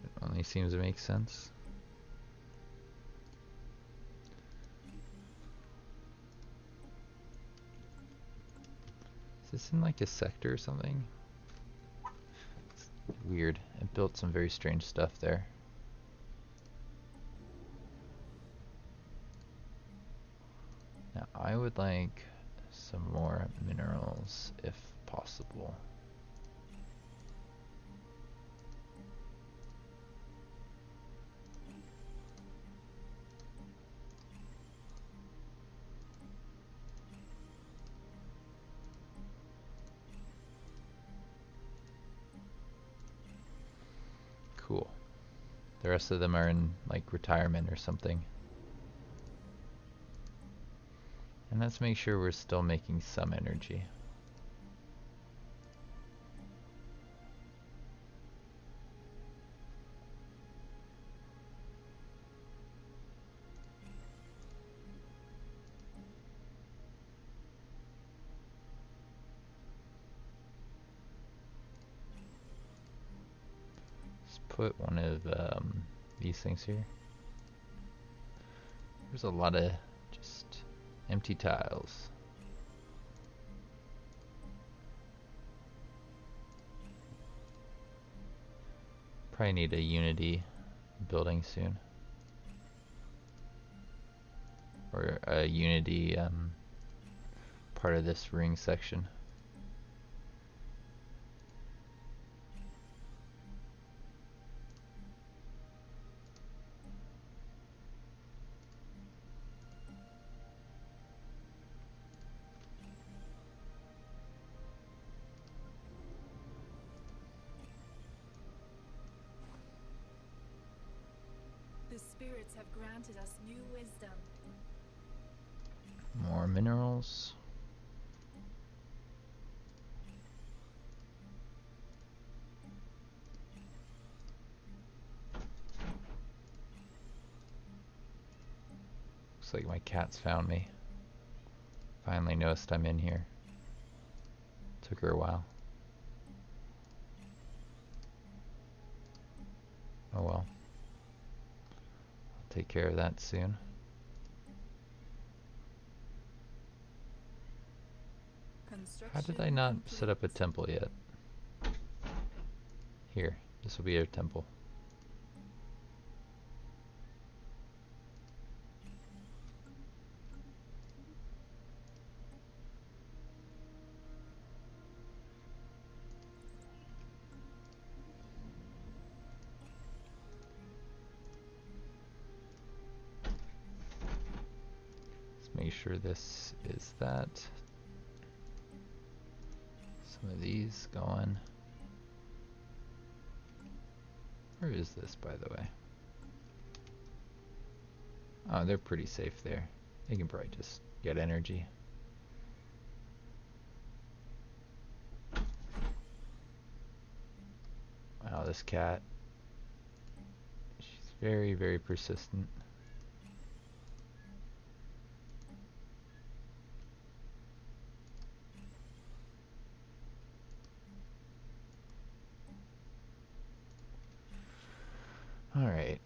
A: It only seems to make sense. Is this in like a sector or something? It's weird. It built some very strange stuff there. Now I would like some more minerals if possible. Cool. The rest of them are in like retirement or something. And let's make sure we're still making some energy. Let's put one of these things here. There's a lot of just empty tiles. Probably need a Unity building soon. Or a Unity part of this ring section.
B: The spirits have granted us new wisdom.
A: More minerals. Looks like my cat's found me. Finally noticed I'm in here. Took her a while. Oh well. I'll take care of that soon. How did I not set up a temple yet? Here, this will be our temple. Let's make sure this is that. Some of these going. Where is this, by the way? Oh, they're pretty safe there. They can probably just get energy. Wow, this cat. She's very, very persistent. Alright.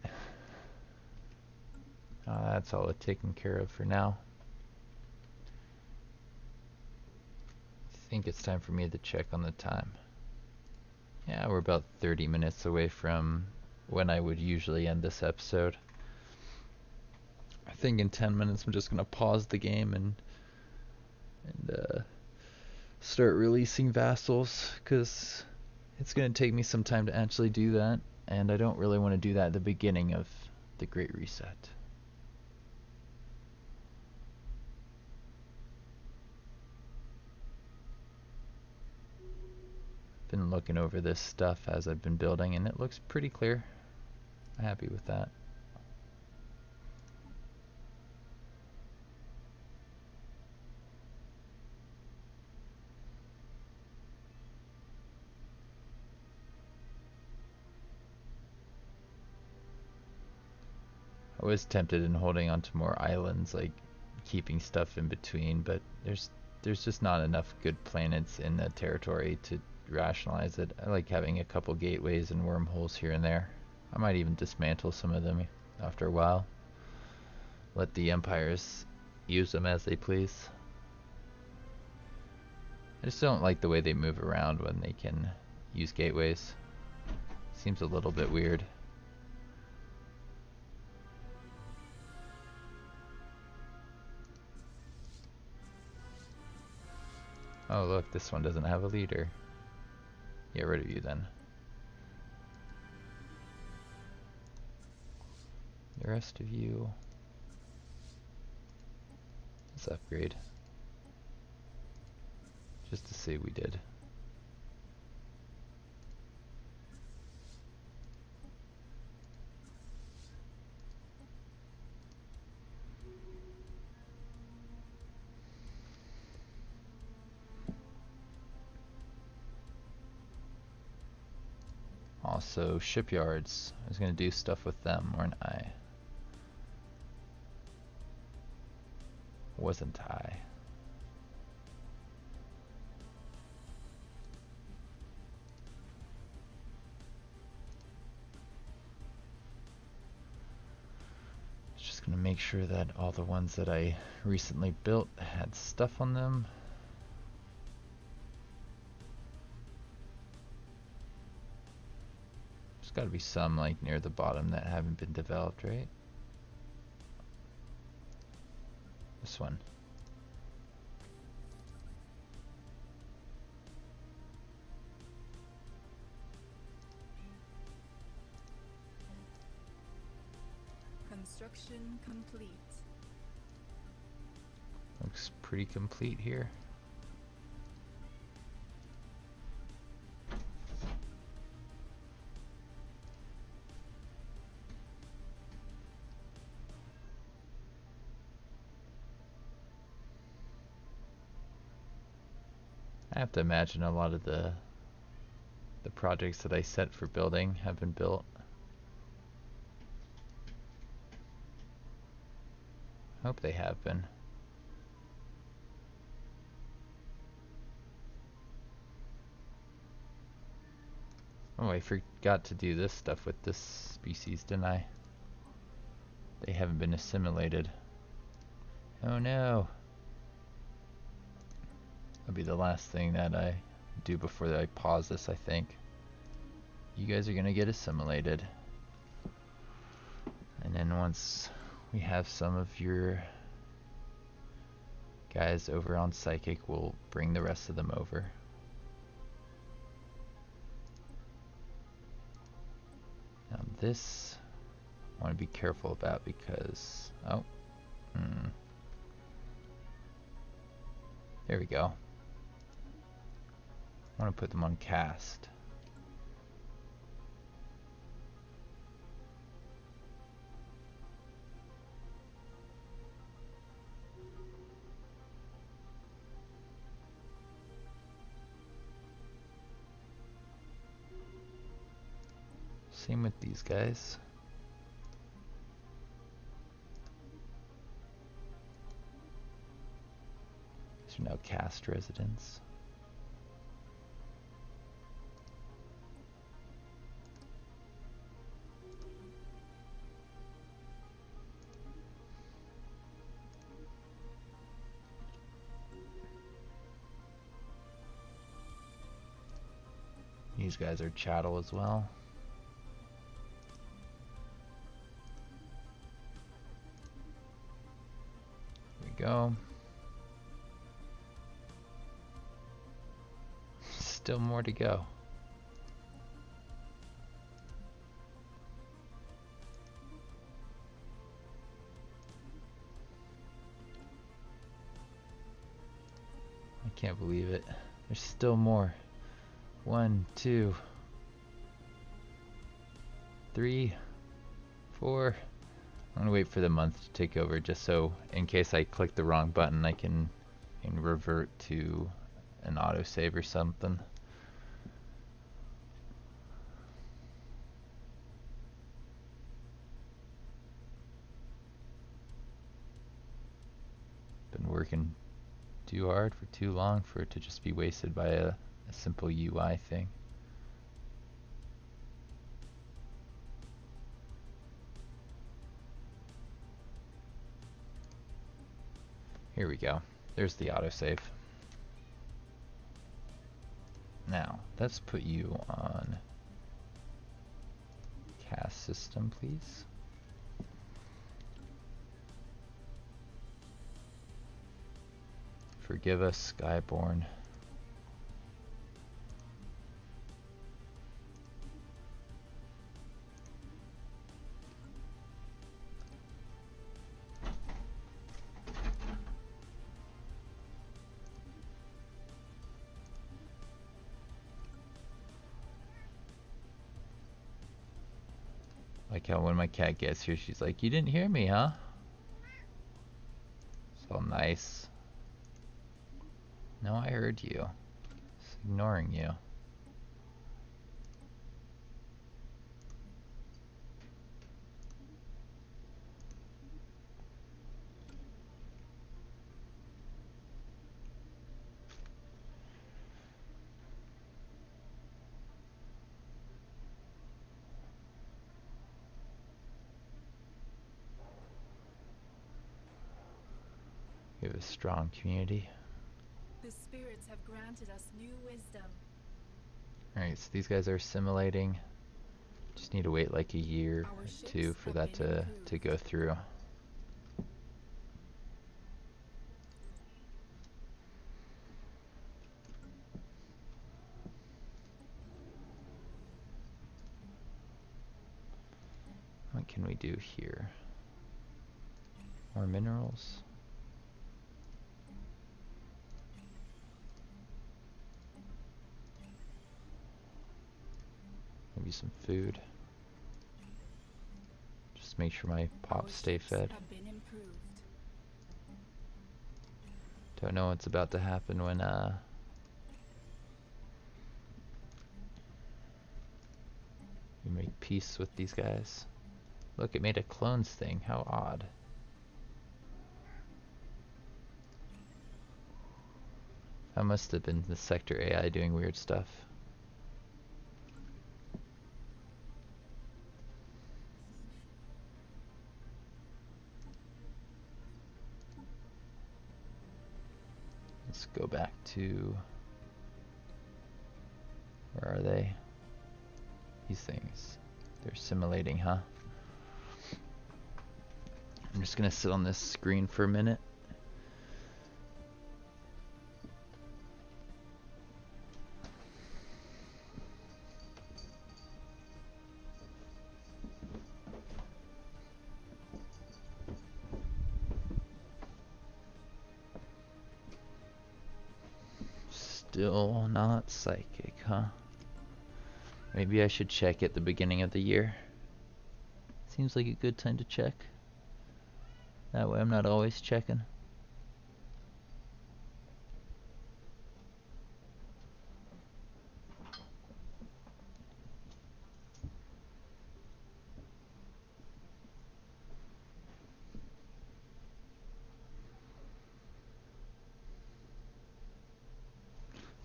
A: That's all taken care of for now. I think it's time for me to check on the time. Yeah, we're about 30 minutes away from when I would usually end this episode. I think in 10 minutes I'm just going to pause the game and start releasing vassals, because it's going to take me some time to actually do that, and I don't really want to do that at the beginning of the Great Reset. Been looking over this stuff as I've been building, and it looks pretty clear. I'm happy with that. I was tempted in holding onto more islands, like keeping stuff in between, but there's just not enough good planets in the territory to rationalize it. I like having a couple gateways and wormholes here and there. I might even dismantle some of them after a while. Let the empires use them as they please. I just don't like the way they move around when they can use gateways. Seems a little bit weird. Oh look, this one doesn't have a leader. Get rid of you then. The rest of you... let's upgrade. Just to say we did. Also, shipyards. I was going to do stuff with them, weren't I? Wasn't I? Just going to make sure that all the ones that I recently built had stuff on them. There's got to be some like near the bottom that haven't been developed, right? This one.
B: Construction complete.
A: Looks pretty complete here. I have to imagine a lot of the projects that I set for building have been built. Hope they have been. Oh, I forgot to do this stuff with this species, didn't I? They haven't been assimilated. Oh no. That'll be the last thing that I do before I pause this, I think. You guys are gonna get assimilated. And then once we have some of your guys over on Psychic, we'll bring the rest of them over. Now this I want to be careful about because there we go. I want to put them on cast. Same with these guys. These are now cast residents. These guys are chattel as well. Go. Still more to go. I can't believe it. There's still more. 1, 2, 3, 4. I'm gonna wait for the month to take over just so in case I click the wrong button I can revert to an autosave or something. working too hard for too long for it to just be wasted by a simple UI thing. Here we go. There's the autosave. Now, let's put you on cast system, please. Forgive us, Skyborn. Like how when my cat gets here, she's like, "You didn't hear me, huh?" It's all nice. No, I heard you. Just ignoring you. We have a strong community.
B: The spirits have granted us new wisdom.
A: Alright, so these guys are assimilating. Just need to wait like a year or two for that to go through. What can we do here? More minerals? Maybe some food. Just make sure my pops stay fed. Don't know what's about to happen when we make peace with these guys. Look, it made a clones thing. How odd. That must have been the sector AI doing weird stuff. Let's go back to... Where are they? These things. They're simulating, huh? I'm just gonna sit on this screen for a minute. Still not psychic, huh? Maybe I should check at the beginning of the year. Seems like a good time to check. That way I'm not always checking.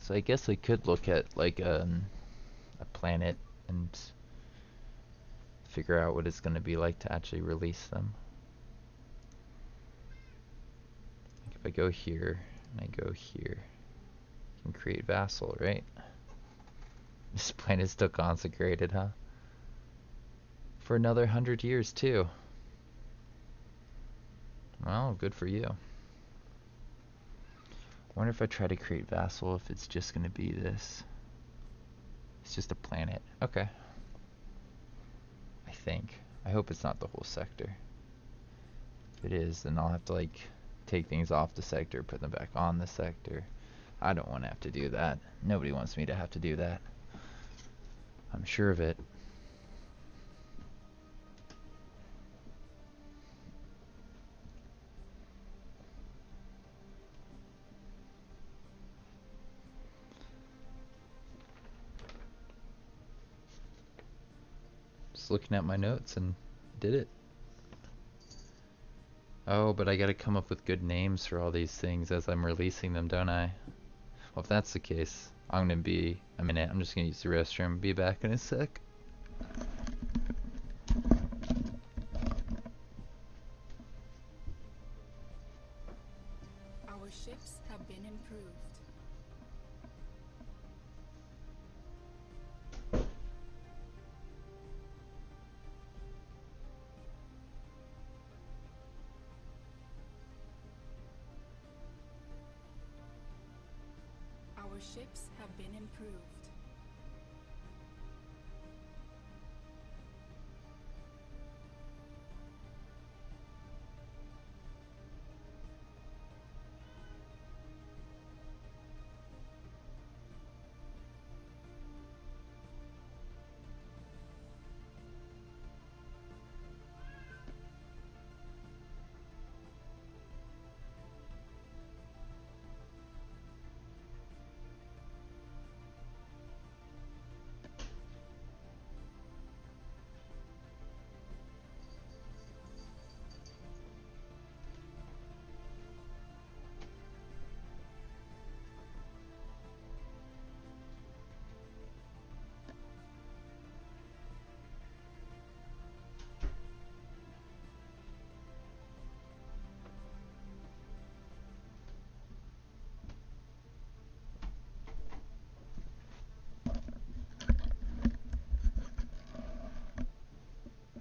A: So I guess I could look at like a planet and figure out what it's going to be like to actually release them. Like if I go here and I go here, I can create vassal, right? This planet is still consecrated, huh? For another 100 years too. Well, good for you. I wonder if I try to create vassal, if it's just going to be this. It's just a planet. Okay. I think. I hope it's not the whole sector. If it is, then I'll have to like take things off the sector, put them back on the sector. I don't want to have to do that. Nobody wants me to have to do that. I'm sure of it. Just looking at my notes and did it. Oh, but I gotta come up with good names for all these things as I'm releasing them, don't I? Well, if that's the case, I'm gonna be a minute. I'm just gonna use the restroom. Be back in a sec.
B: Our ships have been improved. Our ships have been improved.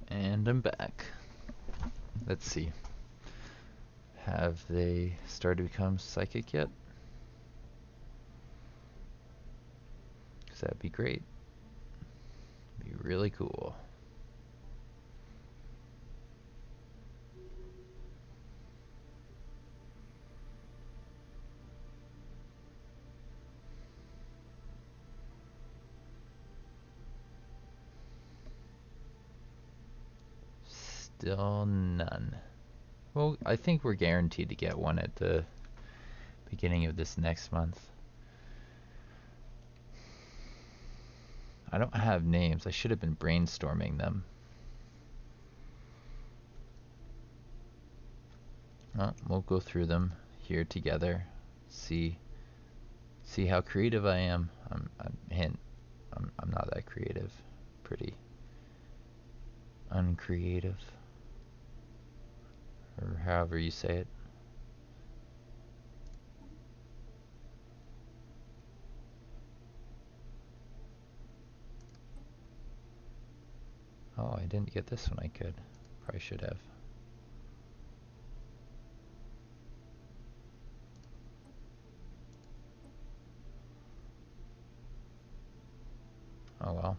A: And I'm back. Let's see. Have they started to become psychic yet? Because that'd be great. Be really cool. Still none. Well, I think we're guaranteed to get one at the beginning of this next month. I don't have names. I should have been brainstorming them. Well, we'll go through them here together. See how creative I am. I'm not that creative. Pretty uncreative. Or however you say it. Oh, I didn't get this one. I could. Probably should have. Oh well.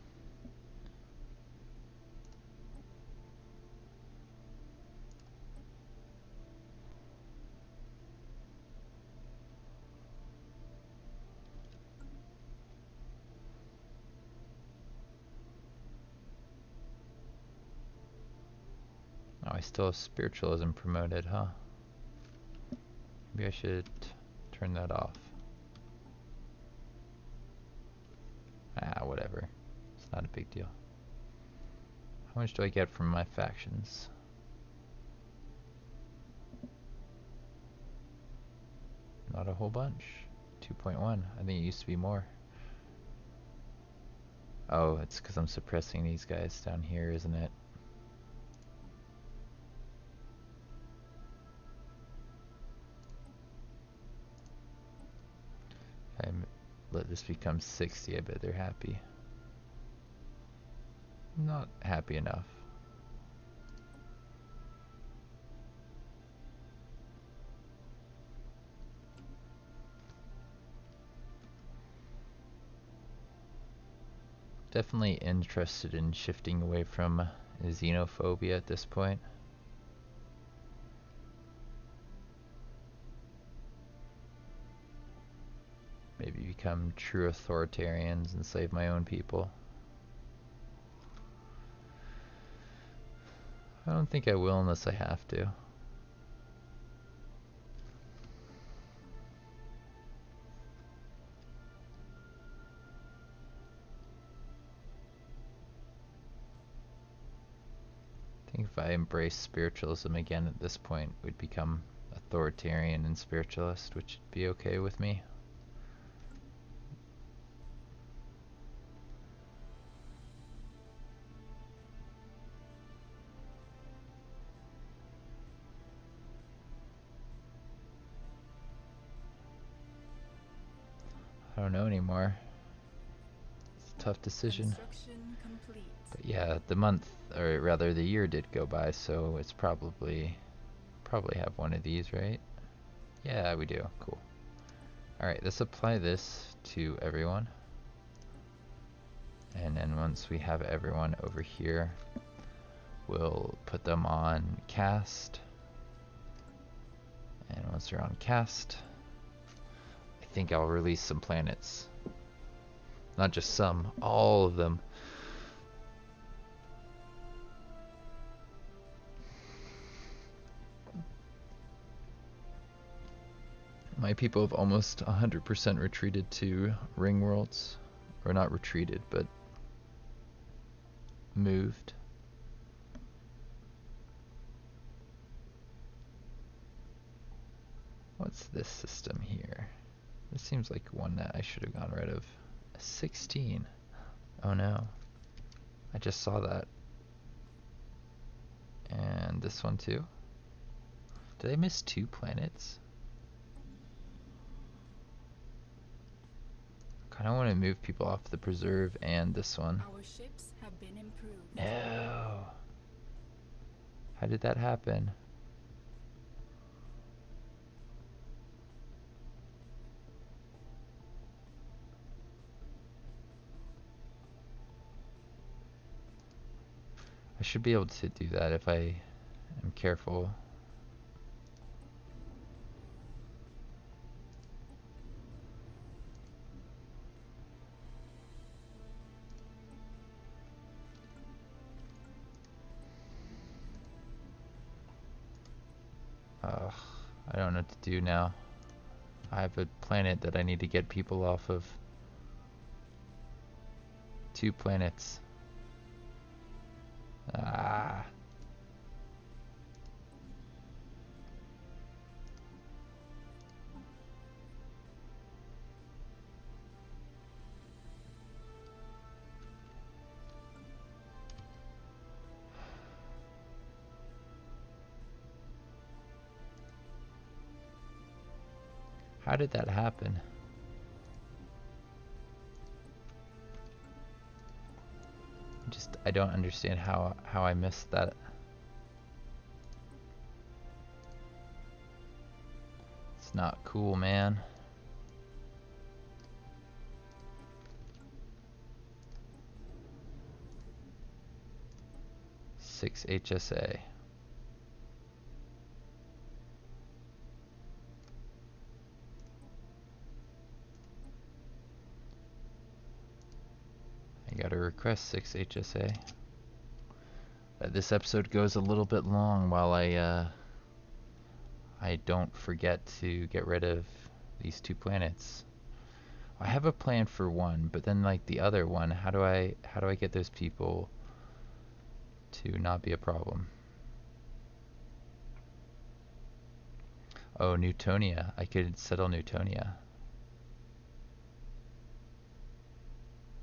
A: Oh, I still have spiritualism promoted, huh? Maybe I should turn that off. Ah, whatever. It's not a big deal. How much do I get from my factions? Not a whole bunch. 2.1. I think it used to be more. Oh, it's because I'm suppressing these guys down here, isn't it? I let this become 60. I bet they're happy. Not happy enough. Definitely interested in shifting away from xenophobia at this point. Maybe become true authoritarians and save my own people. I don't think I will unless I have to. I think if I embrace spiritualism again at this point, we'd become authoritarian and spiritualist, which would be okay with me. I don't know anymore. It's a tough decision.
B: Construction complete.
A: But yeah, the month, or rather the year did go by, so it's probably have one of these, right? Yeah, we do. Cool. Alright, let's apply this to everyone. And then once we have everyone over here, we'll put them on cast. And once they're on cast, I think I'll release some planets. Not just some, all of them. My people have almost 100% retreated to ring worlds. Or not retreated, but moved. What's this system here? This seems like one that I should have gone rid of. 16. Oh no. I just saw that. And this one too. Did I miss 2 planets? Kinda wanna move people off the preserve and this one.
B: Our ships have been improved.
A: No. How did that happen? I should be able to do that if I am careful. Ugh, I don't know what to do now. I have a planet that I need to get people off of. 2 planets. Ah. How did that happen? I don't understand how I missed that. It's not cool, man. Six HSA. I gotta request 6 HSA. This episode goes a little bit long while I don't forget to get rid of these 2 planets. I have a plan for one, but then like the other one, how do I get those people to not be a problem? Oh, Newtonia. I could settle Newtonia.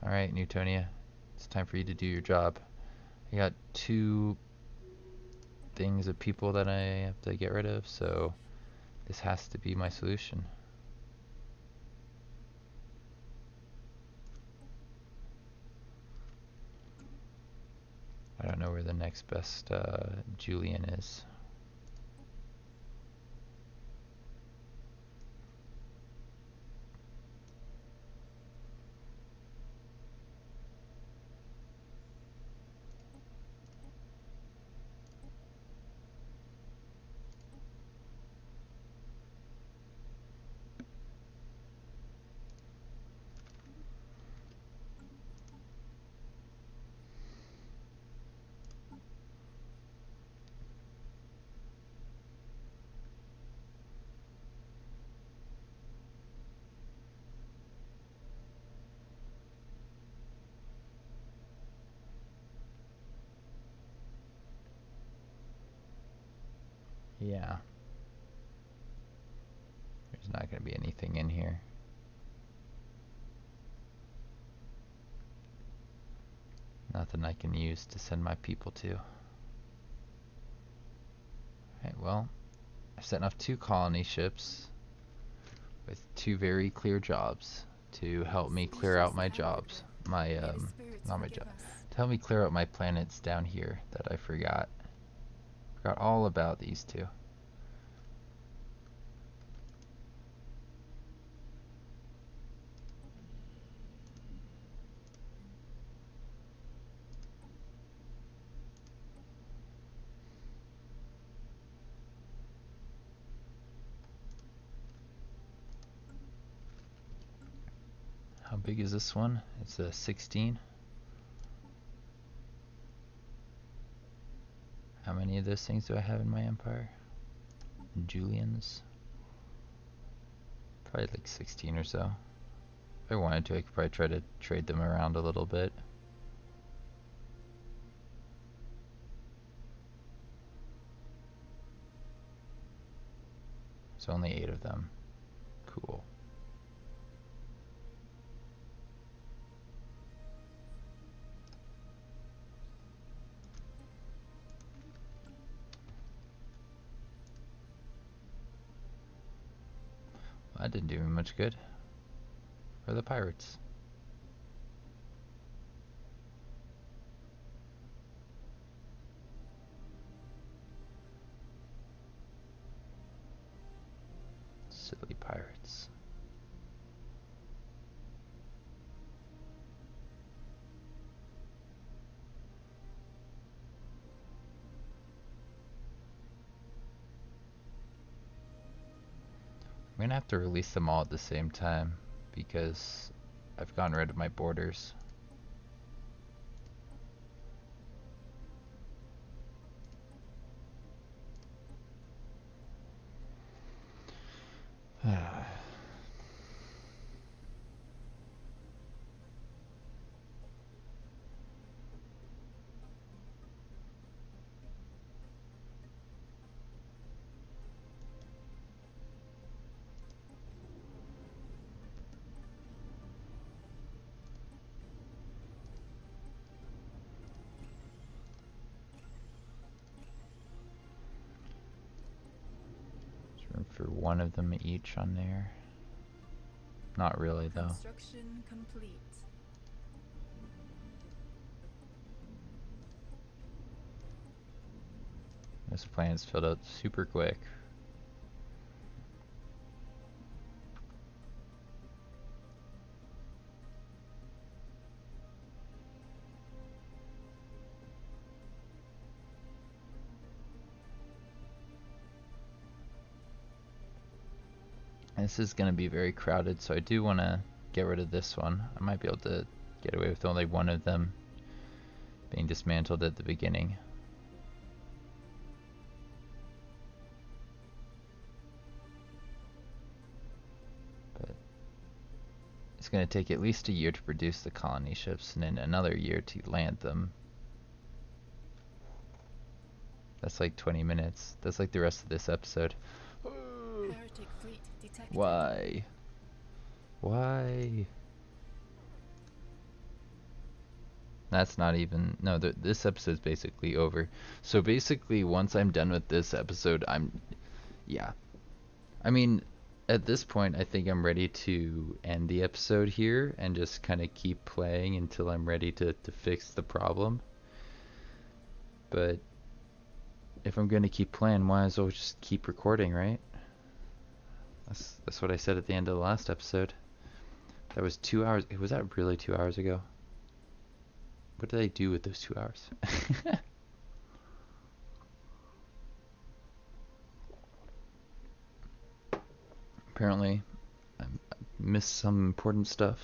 A: Alright, Newtonia. It's time for you to do your job. I got 2 things of people that I have to get rid of, so this has to be my solution. I don't know where the next best Julian is. Yeah. There's not going to be anything in here. Nothing I can use to send my people to. Alright, well, I've sent off 2 colony ships with 2 very clear jobs to help me clear out my jobs. Not my job. To help me clear out my planets down here that I forgot. Forgot all about these 2. How big is this one? It's a 16. How many of those things do I have in my empire? Julians? Probably like 16 or so. If I wanted to, I could probably try to trade them around a little bit. There's only 8 of them. Cool. Well, that didn't do me much good. Where are the pirates? Silly pirates. I'm gonna have to release them all at the same time because I've gotten rid of my borders. For one of them each on there. Not really though.
B: Construction complete.
A: This planet's filled out super quick. This is going to be very crowded, so I do want to get rid of this one. I might be able to get away with only one of them being dismantled at the beginning. But it's going to take at least a year to produce the colony ships and then another year to land them. That's like 20 minutes. That's like the rest of this episode.
B: Heretic fleet detected.
A: Why? Why? That's not even... No, this episode's basically over. So basically, once I'm done with this episode, yeah. I mean, at this point, I think I'm ready to end the episode here and just kind of keep playing until I'm ready to fix the problem. But if I'm going to keep playing, might as well just keep recording, right? That's what I said at the end of the last episode. That was 2 hours. Was that really 2 hours ago? What did I do with those 2 hours? Apparently, I missed some important stuff.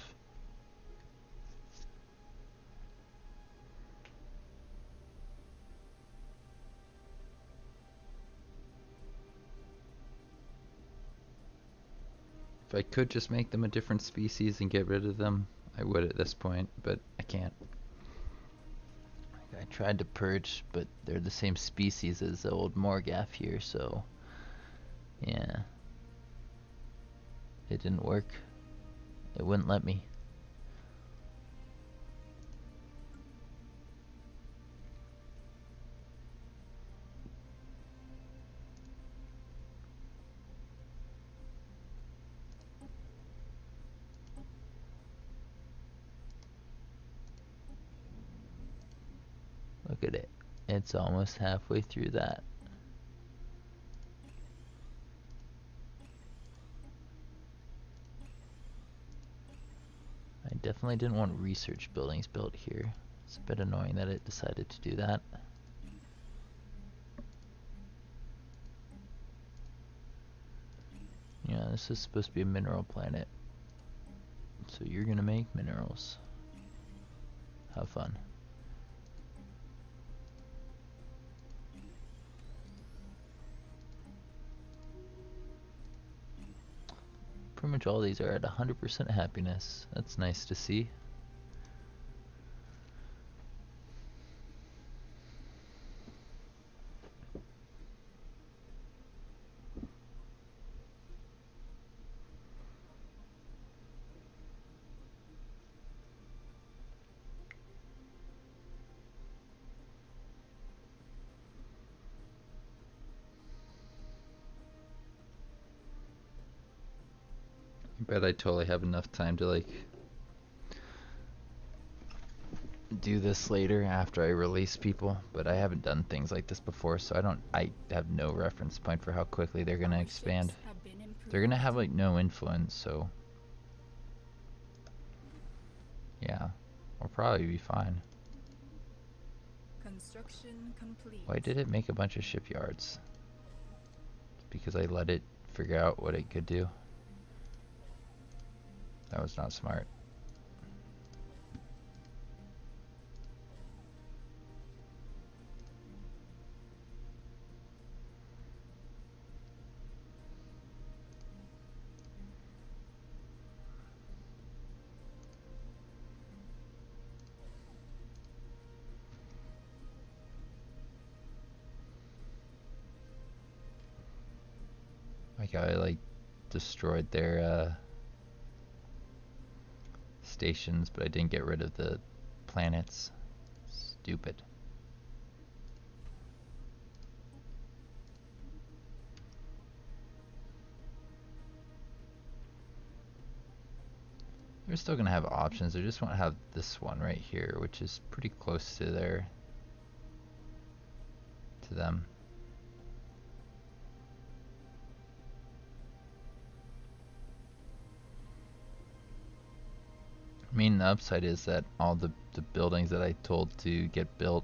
A: If I could just make them a different species and get rid of them, I would at this point, but I can't. I tried to perch, but they're the same species as the old Morgath here, so yeah. It didn't work. It wouldn't let me. Look at it. It's almost halfway through that. I definitely didn't want research buildings built here. It's a bit annoying that it decided to do that. Yeah, this is supposed to be a mineral planet. So you're gonna make minerals. Have fun. Pretty much all these are at 100% happiness. That's nice to see. I bet I totally have enough time to like do this later after I release people, but I haven't done things like this before, so I have no reference point for how quickly they're gonna expand. They're gonna have like no influence, so yeah, we'll probably be fine.
B: Construction complete.
A: Why did it make a bunch of shipyards? Because I let it figure out what it could do. That was not smart. Like I like destroyed their stations, but I didn't get rid of the planets. Stupid. They're still gonna have options. They just won't have this one right here, which is pretty close to them. I mean, the upside is that all the buildings that I told to get built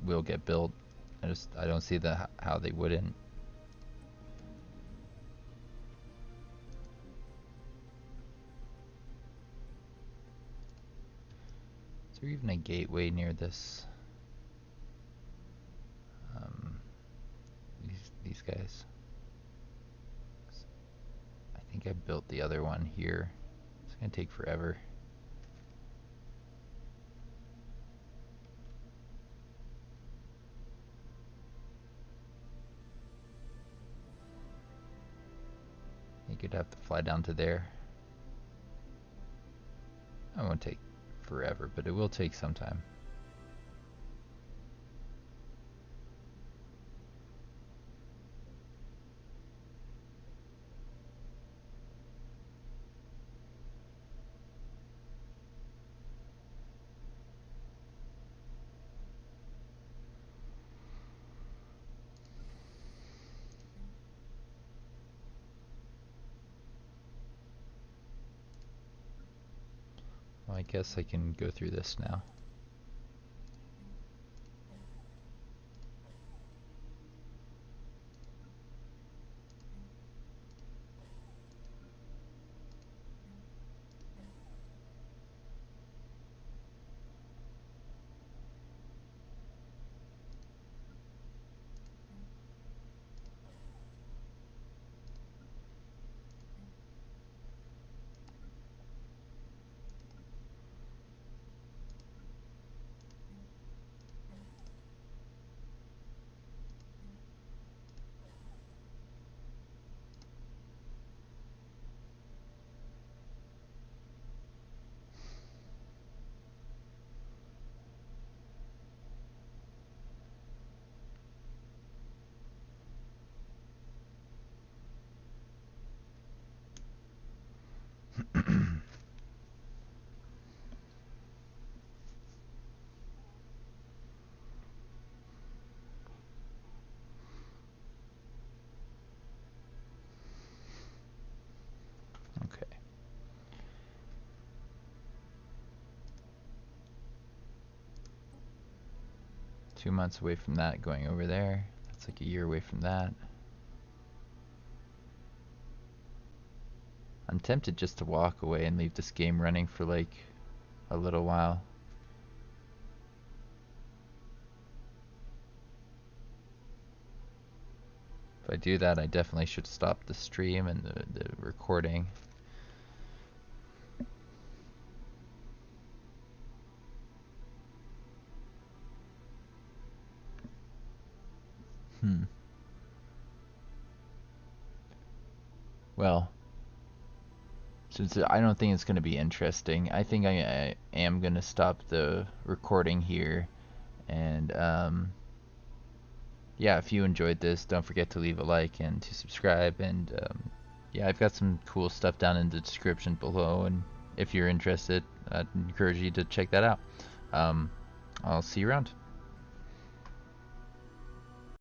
A: will get built. I don't see how they wouldn't. Is there even a gateway near this? These guys. I think I built the other one here. It's gonna take forever. I think you'd have to fly down to there. It won't take forever, but it will take some time. Well, I guess I can go through this now. 2 months away from that going over there. That's like a year away from that. I'm tempted just to walk away and leave this game running for like a little while. If I do that, I definitely should stop the stream and the recording. Well, since I don't think it's going to be interesting, I think I am going to stop the recording here. And yeah, if you enjoyed this, don't forget to leave a like and to subscribe. And yeah, I've got some cool stuff down in the description below, and if you're interested, I'd encourage you to check that out. I'll see you around.